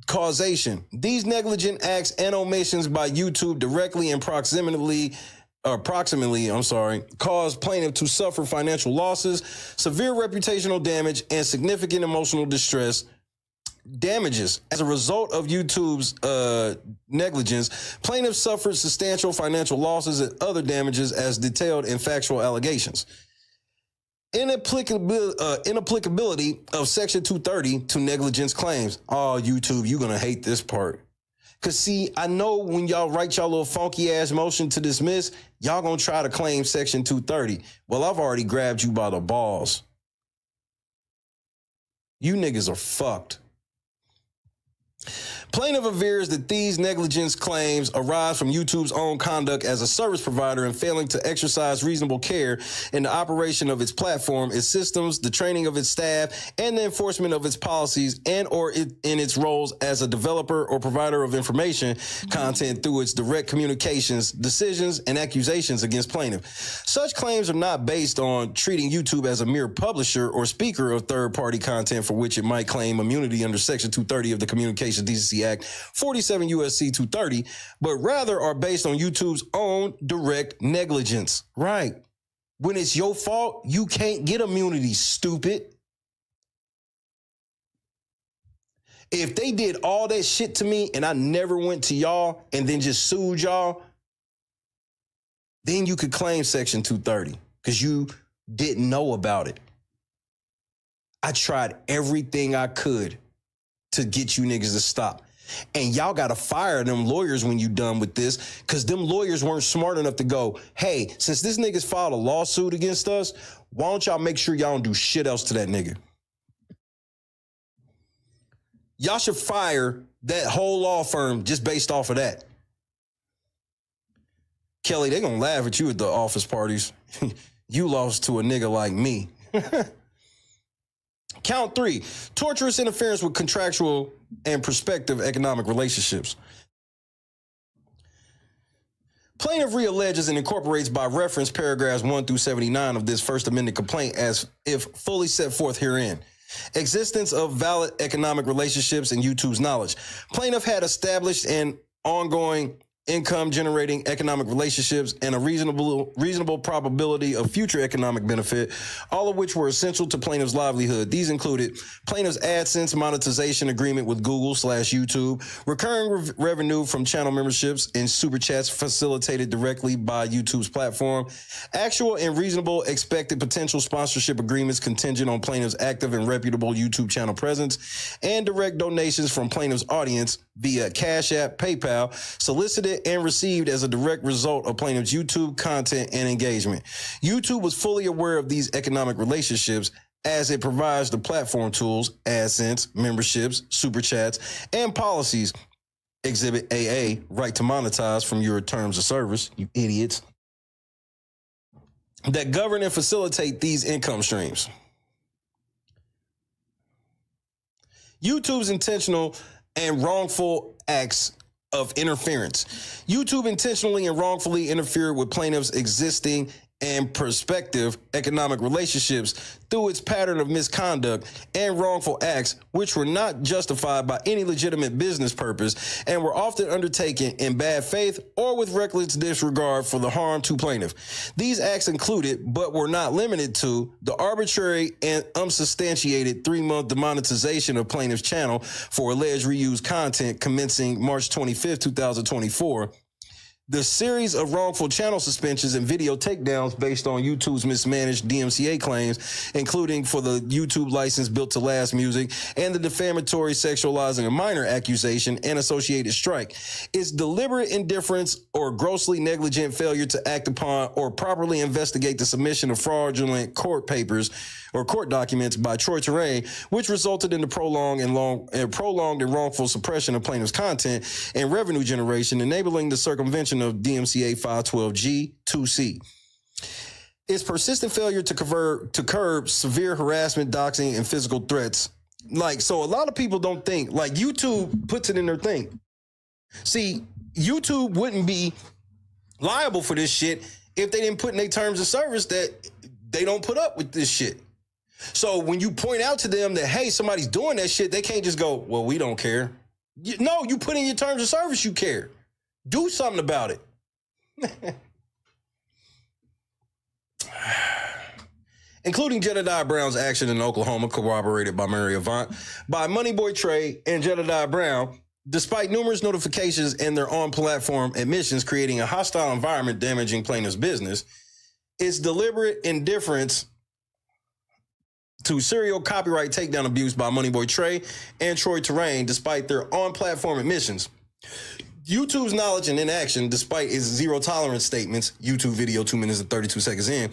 Causation. These negligent acts and omissions by YouTube directly and approximately, cause plaintiff to suffer financial losses, severe reputational damage, and significant emotional distress. Damages. As a result of YouTube's negligence, plaintiff suffered substantial financial losses and other damages as detailed in factual allegations. Inapplicability of Section 230 to negligence claims. Oh, YouTube, you're going to hate this part. Because, see, I know when y'all write y'all little funky-ass motion to dismiss, y'all going to try to claim Section 230. Well, I've already grabbed you by the balls. You niggas are fucked. Plaintiff avers that these negligence claims arise from YouTube's own conduct as a service provider and failing to exercise reasonable care in the operation of its platform, its systems, the training of its staff, and the enforcement of its policies, and or in its roles as a developer or provider of information content through its direct communications, decisions, and accusations against plaintiff. Such claims are not based on treating YouTube as a mere publisher or speaker of third-party content for which it might claim immunity under Section 230 of the Communications Decency Act, 47 U.S.C. 230, but rather are based on YouTube's own direct negligence. Right. When it's your fault, you can't get immunity, stupid. If they did all that shit to me and I never went to y'all and then just sued y'all, then you could claim Section 230 because you didn't know about it. I tried everything I could to get you niggas to stop. And y'all got to fire them lawyers when you done with this, because them lawyers weren't smart enough to go, hey, since this nigga's filed a lawsuit against us, why don't y'all make sure y'all don't do shit else to that nigga? Y'all should fire that whole law firm just based off of that. Kelly, they gonna laugh at you at the office parties. You lost to a nigga like me. Count 3, torturous interference with contractual and prospective economic relationships. Plaintiff realleges and incorporates by reference paragraphs 1 through 79 of this First Amendment complaint as if fully set forth herein. Existence of valid economic relationships and YouTube's knowledge. Plaintiff had established an ongoing income generating economic relationships, and a reasonable probability of future economic benefit, all of which were essential to plaintiff's livelihood. These included plaintiff's AdSense monetization agreement with Google/YouTube, recurring revenue from channel memberships and super chats facilitated directly by YouTube's platform, actual and reasonable expected potential sponsorship agreements contingent on plaintiff's active and reputable YouTube channel presence, and direct donations from plaintiff's audience via Cash App, PayPal, solicited and received as a direct result of plaintiff's YouTube content and engagement. YouTube was fully aware of these economic relationships as it provides the platform tools, AdSense, memberships, super chats, and policies. Exhibit AA, right to monetize from your terms of service, you idiots, that govern and facilitate these income streams. YouTube's intentional and wrongful acts of interference. YouTube intentionally and wrongfully interfered with plaintiffs' existing and prospective economic relationships through its pattern of misconduct and wrongful acts, which were not justified by any legitimate business purpose and were often undertaken in bad faith or with reckless disregard for the harm to plaintiff. These acts included, but were not limited to, the arbitrary and unsubstantiated 3-month demonetization of plaintiff's channel for alleged reused content commencing March 25th, 2024, the series of wrongful channel suspensions and video takedowns based on YouTube's mismanaged DMCA claims, including for the YouTube license Built to Last music and the defamatory sexualizing a minor accusation and associated strike, its deliberate indifference or grossly negligent failure to act upon or properly investigate the submission of fraudulent court papers or court documents by Troi Torain, which resulted in the prolonged and wrongful suppression of plaintiff's content and revenue generation, enabling the circumvention of DMCA 512G2C. Its persistent failure to curb severe harassment, doxing, and physical threats. So a lot of people don't think, YouTube puts it in their thing. See, YouTube wouldn't be liable for this shit if they didn't put in their terms of service that they don't put up with this shit. So when you point out to them that, hey, somebody's doing that shit, they can't just go, well, we don't care. No, you put in your terms of service, you care. Do something about it. Including Jedediah Brown's action in Oklahoma, corroborated by Mary Avant, by Moneyboy Trey and Jedediah Brown, despite numerous notifications and their on-platform admissions creating a hostile environment damaging plaintiff's business, its deliberate indifference to serial copyright takedown abuse by Moneyboy Trey and Troi Torain, despite their on-platform admissions. YouTube's knowledge and inaction, despite its zero tolerance statements, YouTube video 2 minutes and 32 seconds in,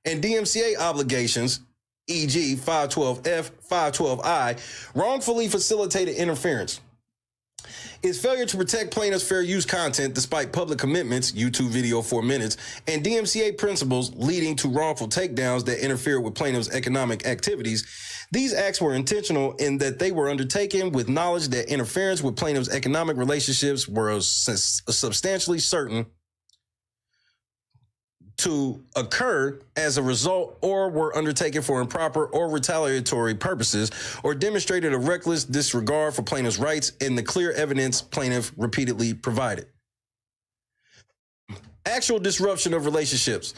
and DMCA obligations, e.g. 512F, 512I, wrongfully facilitated interference. Its failure to protect plaintiff's fair use content despite public commitments, YouTube video 4 minutes, and DMCA principles leading to wrongful takedowns that interfere with plaintiff's economic activities. These acts were intentional in that they were undertaken with knowledge that interference with plaintiff's economic relationships were substantially certain to occur as a result, or were undertaken for improper or retaliatory purposes, or demonstrated a reckless disregard for plaintiff's rights in the clear evidence plaintiff repeatedly provided. Actual disruption of relationships.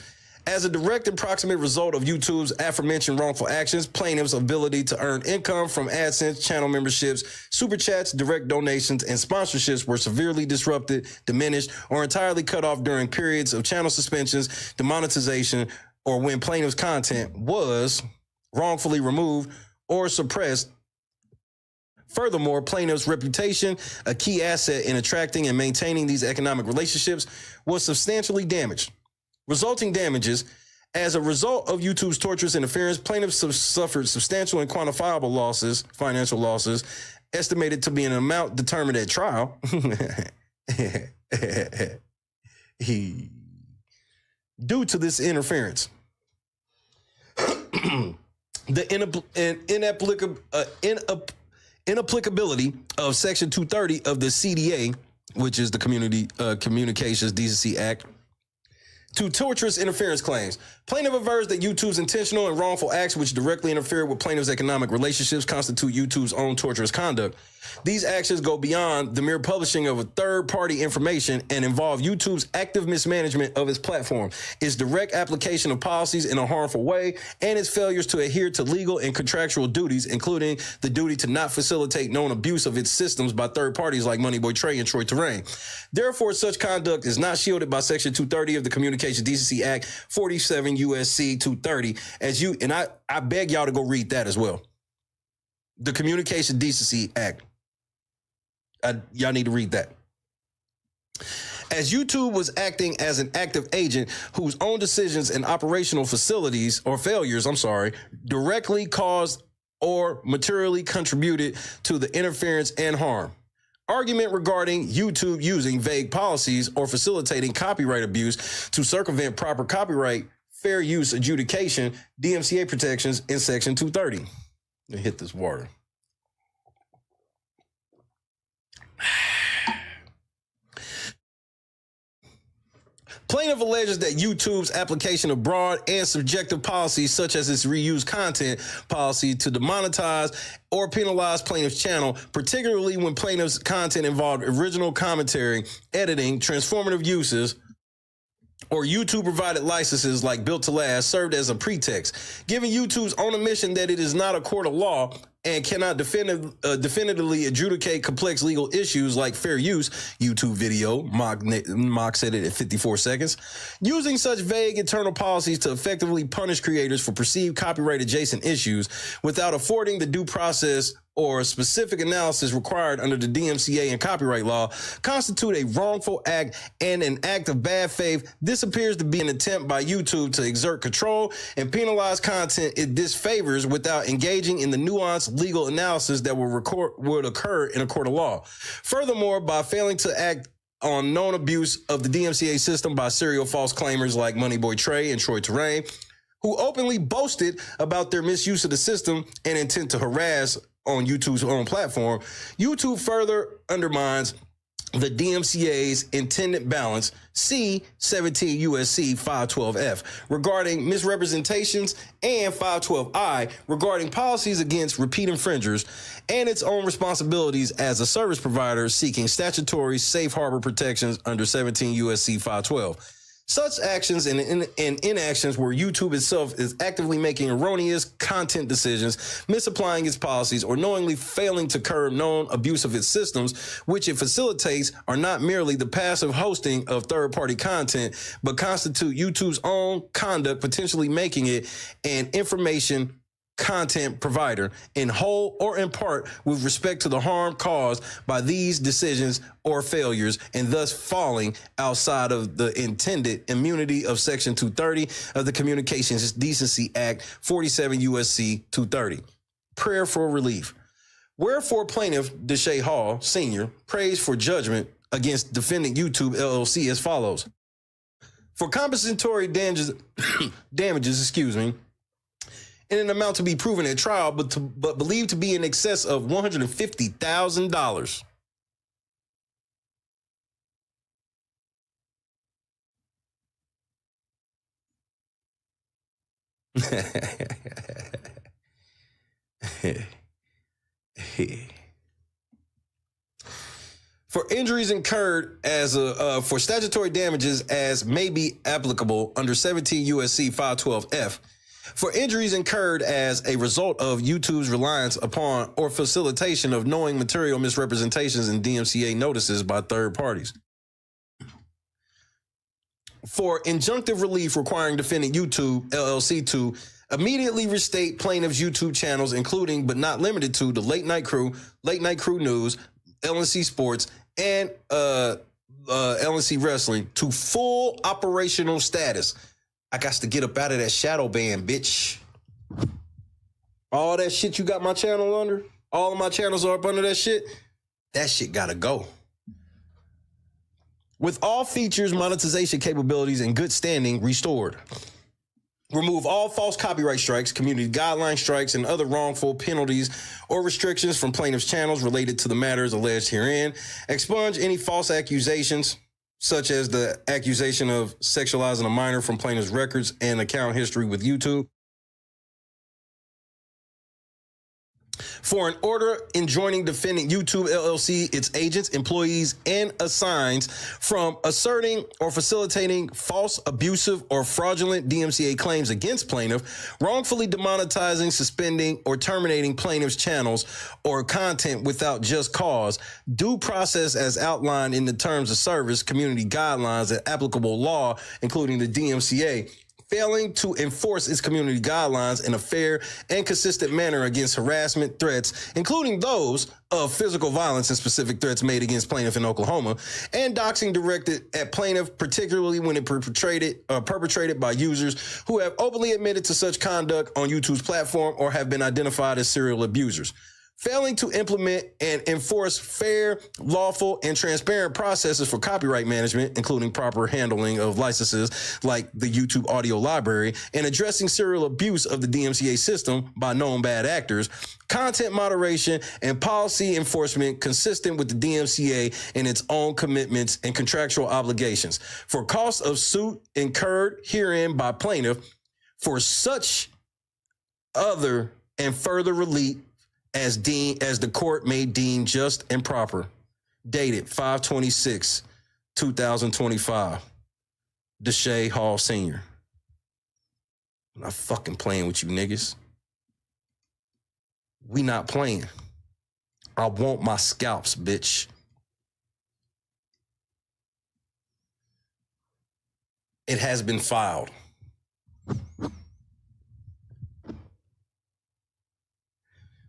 As a direct and proximate result of YouTube's aforementioned wrongful actions, plaintiffs' ability to earn income from AdSense, channel memberships, super chats, direct donations, and sponsorships were severely disrupted, diminished, or entirely cut off during periods of channel suspensions, demonetization, or when plaintiffs' content was wrongfully removed or suppressed. Furthermore, plaintiff's reputation, a key asset in attracting and maintaining these economic relationships, was substantially damaged. Resulting damages. As a result of YouTube's torturous interference, plaintiffs suffered substantial and quantifiable losses, financial losses, estimated to be an amount determined at trial. Due to this interference. The inapplicability of Section 230 of the CDA, which is the Communications Decency Act, to torturous interference claims. Plaintiff avers that YouTube's intentional and wrongful acts which directly interfere with plaintiff's economic relationships constitute YouTube's own torturous conduct. These actions go beyond the mere publishing of a third-party information and involve YouTube's active mismanagement of its platform, its direct application of policies in a harmful way, and its failures to adhere to legal and contractual duties, including the duty to not facilitate known abuse of its systems by third parties like Moneyboy Trey and Troi Torain. Therefore, such conduct is not shielded by Section 230 of the Communications Decency Act, 47 U.S.C. 230. I beg y'all to go read that as well. The Communications Decency Act. Y'all need to read that. As YouTube was acting as an active agent whose own decisions and operational failures, directly caused or materially contributed to the interference and harm. Argument regarding YouTube using vague policies or facilitating copyright abuse to circumvent proper copyright fair use adjudication, DMCA protections in Section 230. Let me hit this water. Plaintiff alleges that YouTube's application of broad and subjective policies, such as its reuse content policy, to demonetize or penalize plaintiff's channel, particularly when plaintiff's content involved original commentary, editing, transformative uses, or YouTube provided licenses like Built to Last, served as a pretext. Given YouTube's own admission that it is not a court of law and cannot definitively adjudicate complex legal issues like fair use, YouTube video, Mock said it at 54 seconds, using such vague internal policies to effectively punish creators for perceived copyright adjacent issues without affording the due process or specific analysis required under the DMCA and copyright law constitute a wrongful act and an act of bad faith. This appears to be an attempt by YouTube to exert control and penalize content it disfavors without engaging in the nuanced legal analysis that would occur in a court of law. Furthermore, by failing to act on known abuse of the DMCA system by serial false claimers like Moneyboy Trey and Troi Torain, who openly boasted about their misuse of the system and intent to harass on YouTube's own platform, YouTube further undermines the DMCA's intended balance, C 17 U.S.C. 512F, regarding misrepresentations, and 512I regarding policies against repeat infringers, and its own responsibilities as a service provider seeking statutory safe harbor protections under 17 U.S.C. 512. Such actions and inactions where YouTube itself is actively making erroneous content decisions, misapplying its policies, or knowingly failing to curb known abuse of its systems, which it facilitates, are not merely the passive hosting of third-party content, but constitute YouTube's own conduct, potentially making it an information content provider in whole or in part with respect to the harm caused by these decisions or failures, and thus falling outside of the intended immunity of Section 230 of the Communications Decency Act, 47 U.S.C. 230. Prayer for relief. Wherefore plaintiff Deshay Hall, Sr., prays for judgment against defendant YouTube LLC as follows. For compensatory damages, in an amount to be proven at trial, but believed to be in excess of $150,000. For injuries incurred as for statutory damages as may be applicable under 17 U.S.C. 512F. For injuries incurred as a result of YouTube's reliance upon or facilitation of knowing material misrepresentations and DMCA notices by third parties. For injunctive relief requiring defendant YouTube LLC to immediately restate plaintiff's YouTube channels, including but not limited to the Late Night Crew News, LNC Sports, and LNC Wrestling, to full operational status. I got to get up out of that shadow band, bitch. All that shit you got my channel under, all of my channels are up under that shit gotta go. With all features, monetization capabilities, and good standing restored. Remove all false copyright strikes, community guideline strikes, and other wrongful penalties or restrictions from plaintiff's channels related to the matters alleged herein. Expunge any false accusations, such as the accusation of sexualizing a minor from plaintiff's records and account history with YouTube. For an order enjoining defendant YouTube LLC, its agents, employees, and assigns from asserting or facilitating false, abusive, or fraudulent DMCA claims against plaintiff, wrongfully demonetizing, suspending, or terminating plaintiff's channels or content without just cause, due process as outlined in the terms of service, community guidelines, and applicable law, including the DMCA, failing to enforce its community guidelines in a fair and consistent manner against harassment threats, including those of physical violence and specific threats made against plaintiff in Oklahoma, and doxing directed at plaintiff, particularly when it perpetrated by users who have openly admitted to such conduct on YouTube's platform or have been identified as serial abusers. Failing to implement and enforce fair, lawful, and transparent processes for copyright management, including proper handling of licenses like the YouTube audio library, and addressing serial abuse of the DMCA system by known bad actors, content moderation, and policy enforcement consistent with the DMCA and its own commitments and contractual obligations. For costs of suit incurred herein by plaintiff for such other and further relief as the court may deem just and proper. Dated 5/26/2025. Deshay Hall Sr. I'm not fucking playing with you niggas. We not playing. I want my scalps, bitch. It has been filed.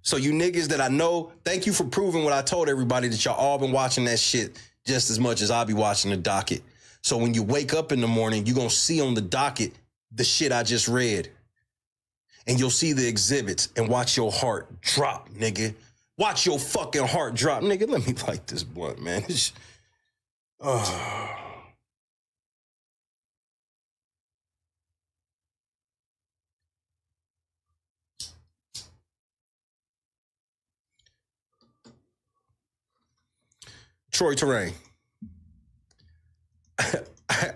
So you niggas that I know, thank you for proving what I told everybody, that y'all all been watching that shit just as much as I'll be watching the docket. So when you wake up in the morning, you're going to see on the docket the shit I just read. And you'll see the exhibits and watch your heart drop, nigga. Watch your fucking heart drop. Nigga, let me light this blunt, man. Troi Torain.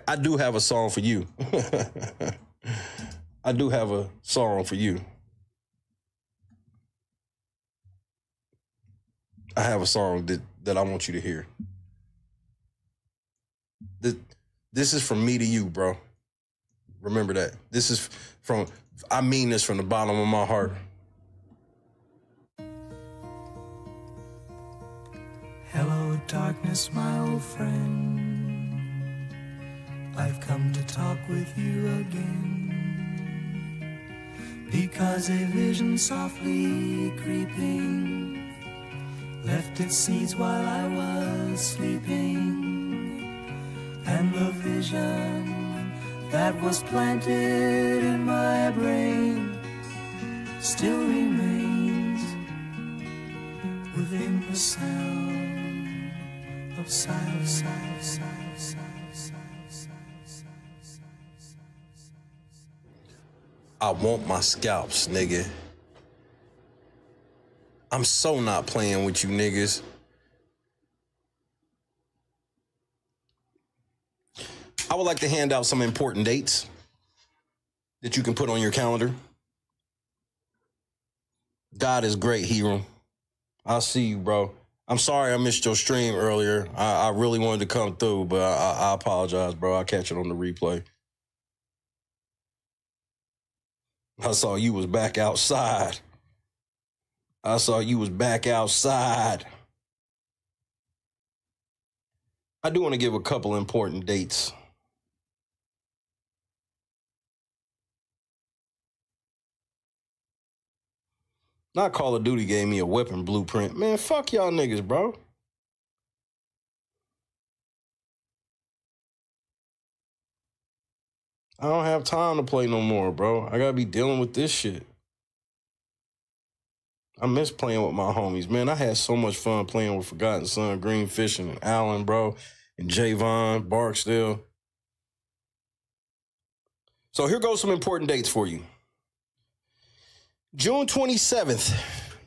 I do have a song for you. I do have a song for you. I have a song that I want you to hear. This is from me to you, bro. Remember that. This is I mean this from the bottom of my heart. Hello, darkness, my old friend. I've come to talk with you again, because a vision softly creeping left its seeds while I was sleeping, and the vision that was planted in my brain still remains within the sound of silence. I want my scalps, nigga. I'm so not playing with you niggas. I would like to hand out some important dates that you can put on your calendar. God is great, hero. I'll see you, bro. I'm sorry I missed your stream earlier. I really wanted to come through, but I apologize, bro. I'll catch it on the replay. I saw you was back outside. I do want to give a couple important dates. Not Call of Duty gave me a weapon blueprint. Man, fuck y'all niggas, bro. I don't have time to play no more, bro. I gotta be dealing with this shit. I miss playing with my homies, man. I had so much fun playing with Forgotten Son, Green Fishing, and Allen, bro, and Javon, Barksdale. So here goes some important dates for you. June 27th,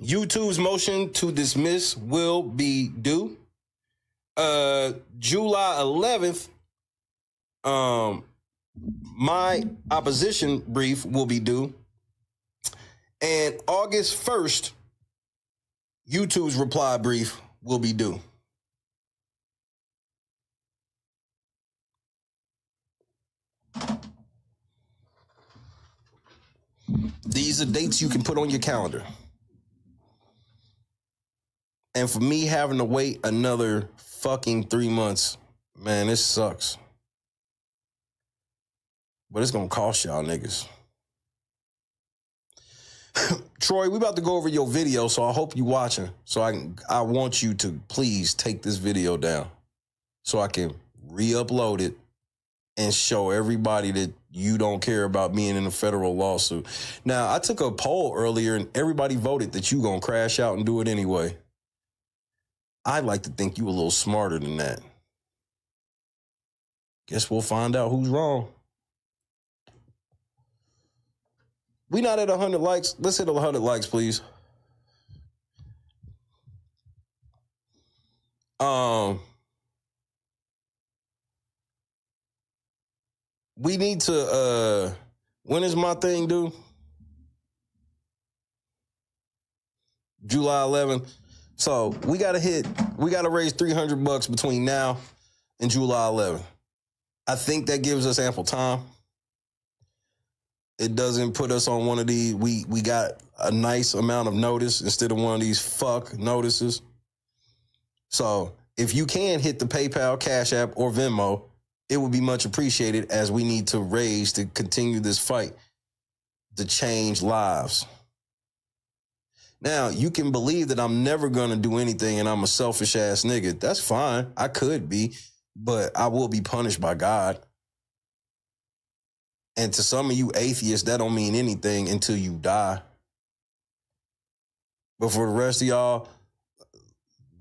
YouTube's motion to dismiss will be due. July 11th, My opposition brief will be due. And August 1st, YouTube's reply brief will be due. These are dates you can put on your calendar. And for me having to wait another fucking 3 months, man, this sucks. But it's gonna cost y'all niggas. Troy, we about to go over your video, so I hope you watching. So I want you to please take this video down so I can re-upload it and show everybody that you don't care about being in a federal lawsuit. Now, I took a poll earlier and everybody voted that you gonna crash out and do it anyway. I'd like to think you a little smarter than that. Guess we'll find out who's wrong. We not at 100 likes. Let's hit 100 likes, please. We need to, when is my thing due? July 11th. So we got to raise $300 between now and July 11th. I think that gives us ample time. It doesn't put us on one of these. We got a nice amount of notice instead of one of these fuck notices. So if you can hit the PayPal, Cash App, or Venmo, it would be much appreciated as we need to raise to continue this fight to change lives. Now, you can believe that I'm never going to do anything and I'm a selfish ass nigga. That's fine. I could be, but I will be punished by God. And to some of you atheists, that don't mean anything until you die. But for the rest of y'all,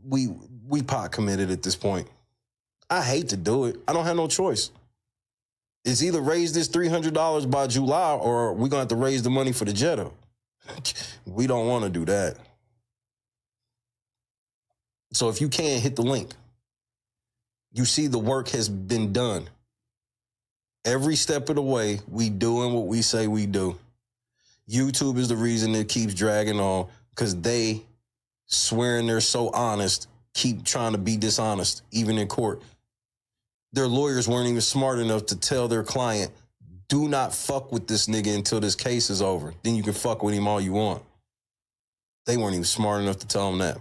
we pot committed at this point. I hate to do it. I don't have no choice. It's either raise this $300 by July or we're going to have to raise the money for the Jetta. We don't want to do that. So if you can, hit the link. You see the work has been done. Every step of the way, we doing what we say we do. YouTube is the reason it keeps dragging on because they, swearing they're so honest, keep trying to be dishonest, even in court. Their lawyers weren't even smart enough to tell their client, do not fuck with this nigga until this case is over. Then you can fuck with him all you want. They weren't even smart enough to tell him that.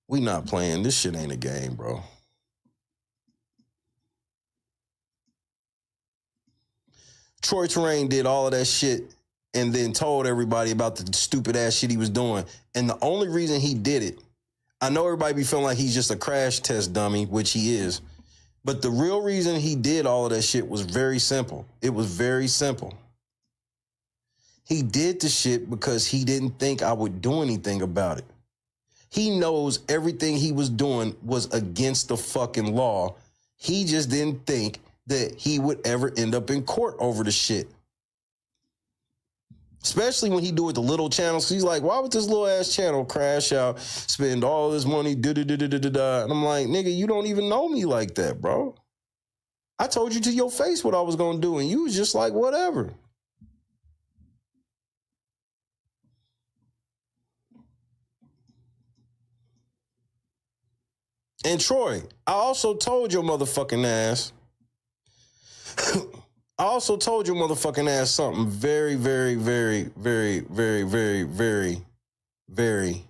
We not playing. This shit ain't a game, bro. Troi Torain did all of that shit and then told everybody about the stupid ass shit he was doing. And the only reason he did it, I know everybody be feeling like he's just a crash test dummy, which he is. But the real reason he did all of that shit was very simple. It was very simple. He did the shit because he didn't think I would do anything about it. He knows everything he was doing was against the fucking law. He just didn't think that he would ever end up in court over the shit. Especially when he do it the little channels. He's like, why would this little ass channel crash out, spend all this money, da-da-da-da-da-da? And I'm like, nigga, you don't even know me like that, bro. I told you to your face what I was going to do, and you was just like, whatever. And Troy, I also told your motherfucking ass, something very, very, very, very, very, very, very, very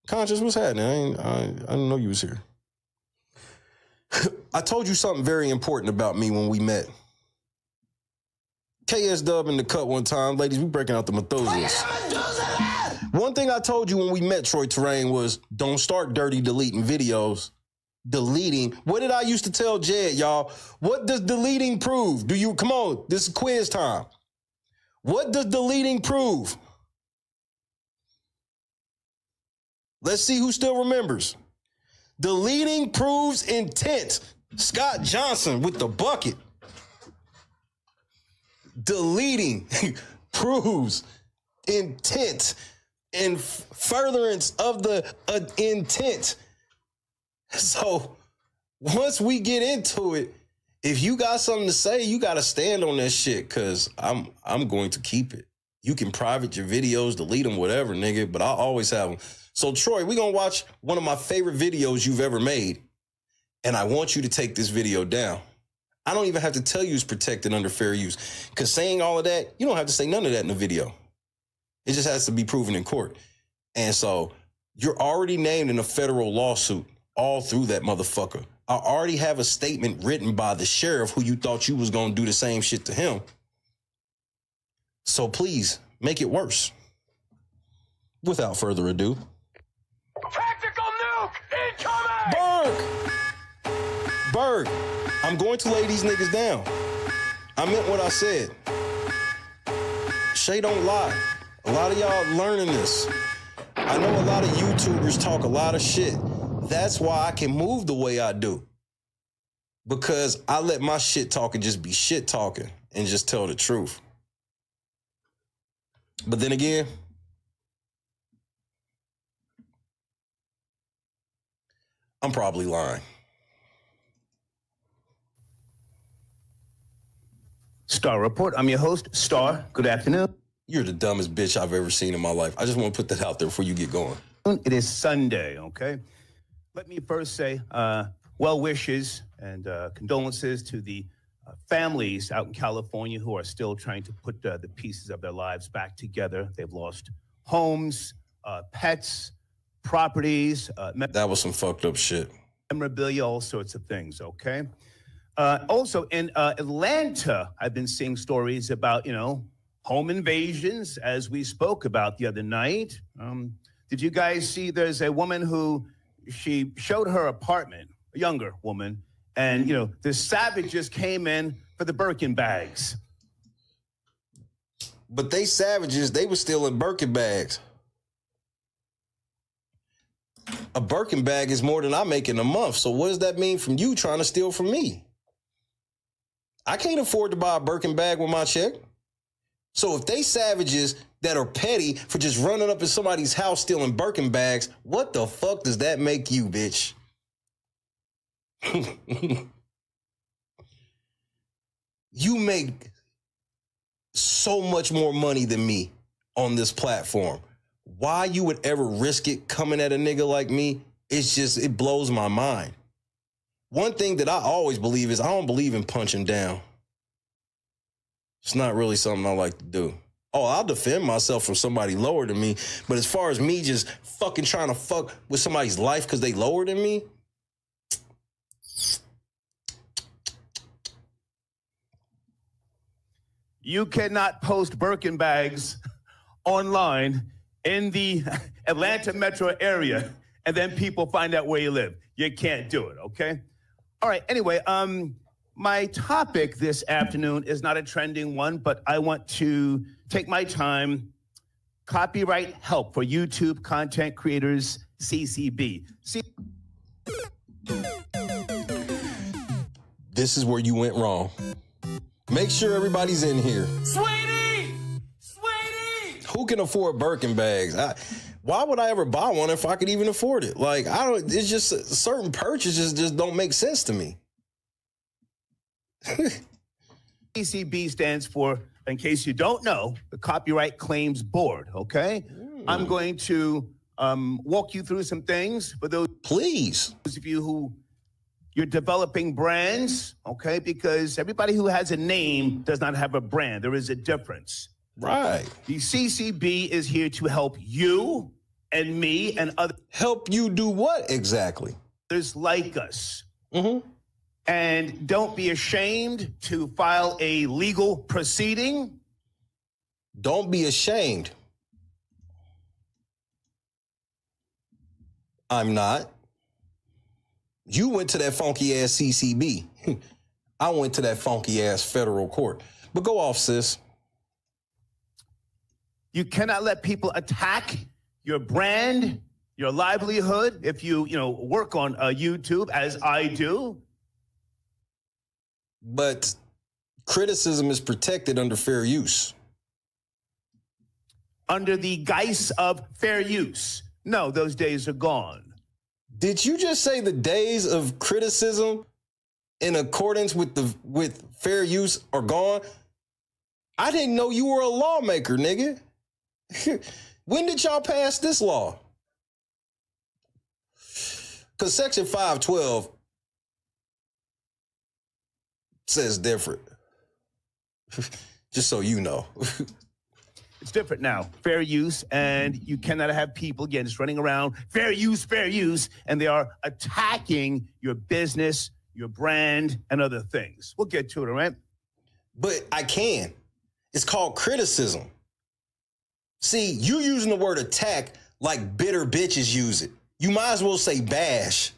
conscious. What's happening? I didn't know you was here. I told you something very important about me when we met. KS Dub in the cut one time. Ladies, we breaking out the Methuselahs. One thing I told you when we met, Troi Torain, was don't start dirty deleting videos. Deleting. What did I used to tell Jed, y'all? What does deleting prove? Come on, this is quiz time. What does deleting prove? Let's see who still remembers. Deleting proves intent. Scott Johnson with the bucket. Deleting proves intent and furtherance of the intent. So once we get into it, if you got something to say, you got to stand on that shit, because I'm going to keep it. You can private your videos, delete them, whatever, nigga, but I'll always have them. So, Troy, we're going to watch one of my favorite videos you've ever made, and I want you to take this video down. I don't even have to tell you it's protected under fair use, because saying all of that, you don't have to say none of that in the video. It just has to be proven in court. And so you're already named in a federal lawsuit all through that motherfucker. I already have a statement written by the sheriff who you thought you was going to do the same shit to him. So please make it worse. Without further ado. Tactical nuke incoming! Berg, I'm going to lay these niggas down. I meant what I said. Shay don't lie. A lot of y'all learning this. I know a lot of YouTubers talk a lot of shit. That's why I can move the way I do. Because I let my shit talking just be shit talking and just tell the truth. But then again, I'm probably lying. Star Report. I'm your host, Star. Good afternoon. You're the dumbest bitch I've ever seen in my life. I just want to put that out there before you get going. It is Sunday, okay? Let me first say well wishes and condolences to the families out in California who are still trying to put the pieces of their lives back together. They've lost homes, pets, properties. That was some fucked up shit. Memorabilia, all sorts of things, okay? Also, in Atlanta, I've been seeing stories about, home invasions, as we spoke about the other night. Did you guys see there's a woman who, she showed her apartment, a younger woman, and, the savages came in for the Birkin bags. But they savages, they were still in Birkin bags. A Birkin bag is more than I make in a month. So what does that mean from you trying to steal from me? I can't afford to buy a Birkin bag with my check. So if they savages that are petty for just running up in somebody's house stealing Birkin bags, what the fuck does that make you, bitch? You make so much more money than me on this platform. Why you would ever risk it coming at a nigga like me, it blows my mind. One thing that I always believe is I don't believe in punching down. It's not really something I like to do. Oh, I'll defend myself from somebody lower than me, but as far as me just fucking trying to fuck with somebody's life because they lower than me, you cannot post Birkin bags online in the Atlanta metro area and then people find out where you live. You can't do it, okay? All right, anyway, my topic this afternoon is not a trending one, but I want to take my time. Copyright help for YouTube content creators, CCB. this is where you went wrong. Make sure everybody's in here. Sweetie! Sweetie! Who can afford Birkin bags? Why would I ever buy one if I could even afford it? Like, it's just certain purchases just don't make sense to me. CCB stands for, in case you don't know, the Copyright Claims Board, okay? I'm going to walk you through some things for those Please. of you who you're developing brands, okay? Because everybody who has a name does not have a brand. There is a difference. Right. The CCB is here to help you and me and others. Help you do what exactly? Others like us. Mm-hmm. And don't be ashamed to file a legal proceeding. Don't be ashamed. I'm not. You went to that funky ass CCB. I went to that funky ass federal court. But go off, sis. You cannot let people attack your brand, your livelihood. If you work on YouTube, as I do, But criticism is protected under fair use. Under the guise of fair use. No, those days are gone. Did you just say the days of criticism in accordance with fair use are gone? I didn't know you were a lawmaker, nigga. When did y'all pass this law? Because Section 512 says different. Just so you know. It's different now. Fair use, and you cannot have people, again, just running around, fair use, and they are attacking your business, your brand, and other things. We'll get to it, all right? But I can. It's called criticism. See, you using the word attack like bitter bitches use it. You might as well say bash.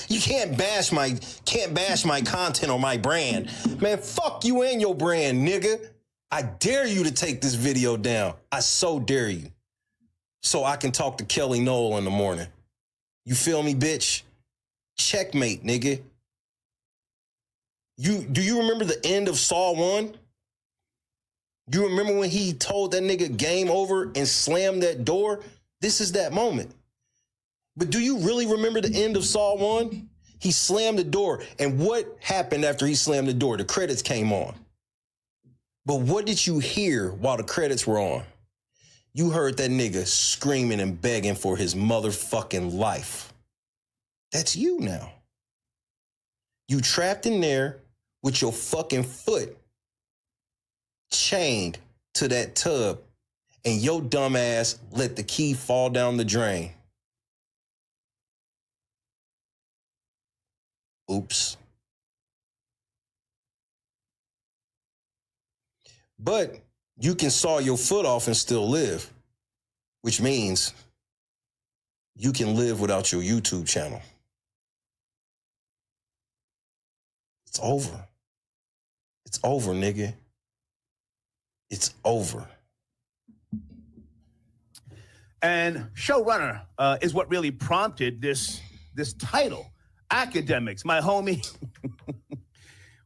You can't bash my content or my brand. Man, fuck you and your brand, nigga. I dare you to take this video down. I so dare you. So I can talk to Kelly Noel in the morning. You feel me, bitch? Checkmate, nigga. Do you remember the end of Saw 1? Do you remember when he told that nigga game over and slammed that door? This is that moment. But do you really remember the end of Saw 1? He slammed the door. And what happened after he slammed the door? The credits came on. But what did you hear while the credits were on? You heard that nigga screaming and begging for his motherfucking life. That's you now. You trapped in there with your fucking foot chained to that tub, and your dumb ass let the key fall down the drain. Oops. But you can saw your foot off and still live, which means you can live without your YouTube channel. It's over. It's over, nigga. It's over. And showrunner is what really prompted this title. Academics, my homie,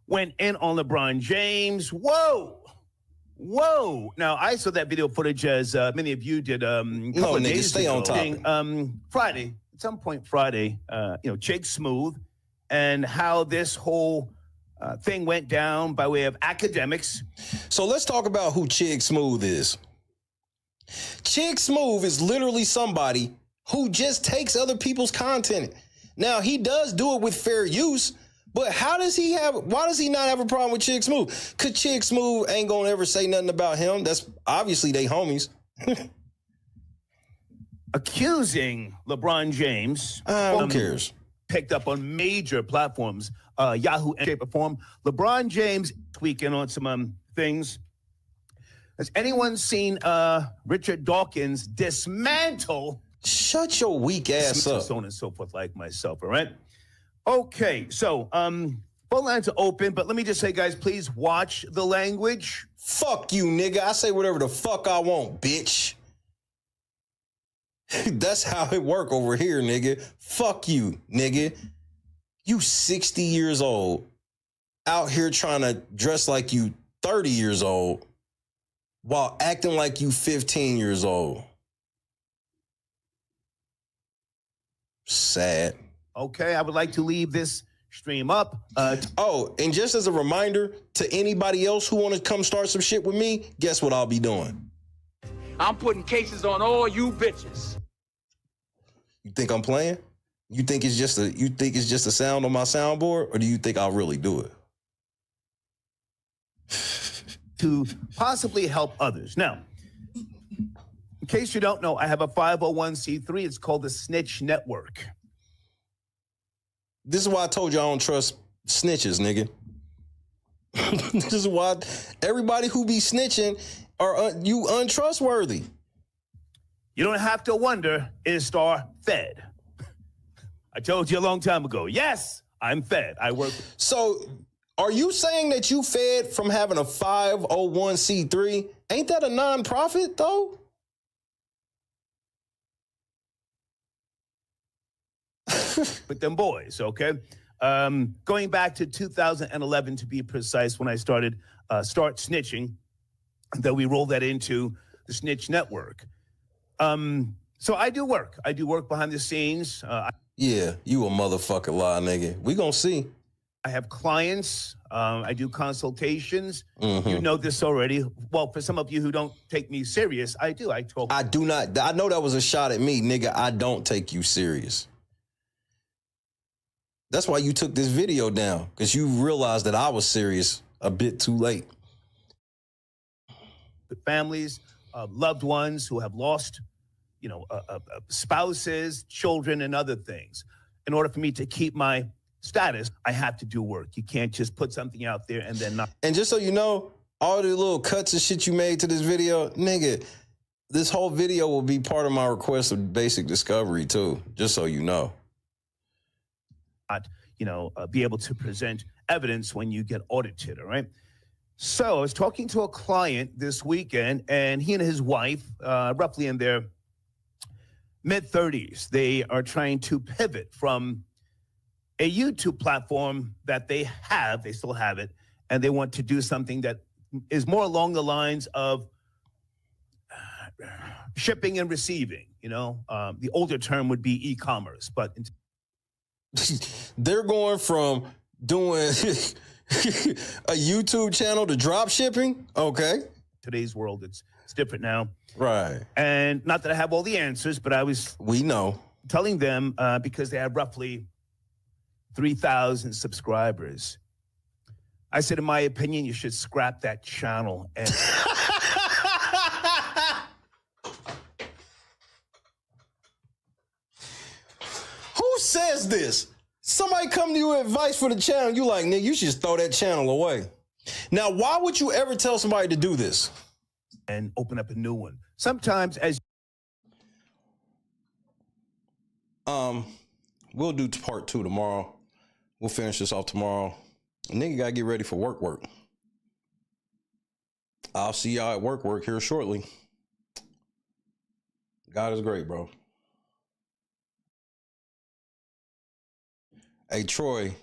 went in on LeBron James. Whoa. Now, I saw that video footage as many of you did a couple of days stay ago. on topic. Friday, at some point Friday, Jake Smooth, and how this whole thing went down by way of academics. So let's talk about who Chig Smooth is. Chig Smooth is literally somebody who just takes other people's content. Now, he does do it with fair use, but why does he not have a problem with Chig Smooth? Cause Chig Smooth ain't gonna ever say nothing about him. That's obviously they homies. Accusing LeBron James. Who cares? Picked up on major platforms, Yahoo and shape or form. LeBron James tweaking on some things. Has anyone seen Richard Dawkins dismantle? Shut your weak ass up. So on and so forth, like myself, all right? Okay, so phone lines are open, but let me just say, guys, please watch the language. Fuck you, nigga. I say whatever the fuck I want, bitch. That's how it work over here, nigga. Fuck you, nigga. You 60 years old, out here trying to dress like you 30 years old while acting like you 15 years old. Sad. Okay, I would like to leave this stream up. And just as a reminder to anybody else who want to come start some shit with me, guess what I'll be doing? I'm putting cases on all you bitches. You think I'm playing? You think it's just a sound on my soundboard, or do you think I'll really do it? To possibly help others. Now, in case you don't know, I have a 501c3. It's called the Snitch Network. This is why I told you I don't trust snitches, nigga. This is why everybody who be snitching are you untrustworthy. You don't have to wonder, is Star fed? I told you a long time ago. Yes, I'm fed. I work. So are you saying that you fed from having a 501c3? Ain't that a nonprofit, though? With them boys, okay? Going back to 2011, to be precise, when I started Start Snitching, that we rolled that into the Snitch Network. So I do work. I do work behind the scenes. Yeah, you a motherfucking lie, nigga. We gonna see. I have clients. I do consultations. Mm-hmm. You know this already. Well, for some of you who don't take me serious, I do. I do not. I know that was a shot at me, nigga. I don't take you serious. That's why you took this video down, because you realized that I was serious a bit too late. Families, loved ones who have lost, spouses, children, and other things. In order for me to keep my status, I have to do work. You can't just put something out there and then not. And just so you know, all the little cuts and shit you made to this video, nigga, this whole video will be part of my request of basic discovery too, just so you know. Be able to present evidence when you get audited, all right? So I was talking to a client this weekend, and he and his wife, roughly in their mid-30s, they are trying to pivot from a YouTube platform that they still have it, and they want to do something that is more along the lines of shipping and receiving. The older term would be e-commerce, but they're going from doing a YouTube channel to drop shipping. Okay. Today's world, it's different now. Right. And not that I have all the answers, but we know, telling them because they have roughly 3,000 subscribers. I said, in my opinion, you should scrap that channel. And who says this? Somebody come to you with advice for the channel, you like, nigga, you should just throw that channel away. Now, why would you ever tell somebody to do this? And open up a new one. Sometimes as we'll do part 2 tomorrow. We'll finish this off tomorrow. Nigga gotta get ready for work. I'll see y'all at work here shortly. God is great, bro. Hey, Troy,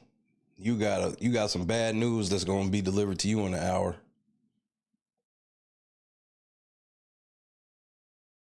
you got some bad news that's gonna be delivered to you in an hour.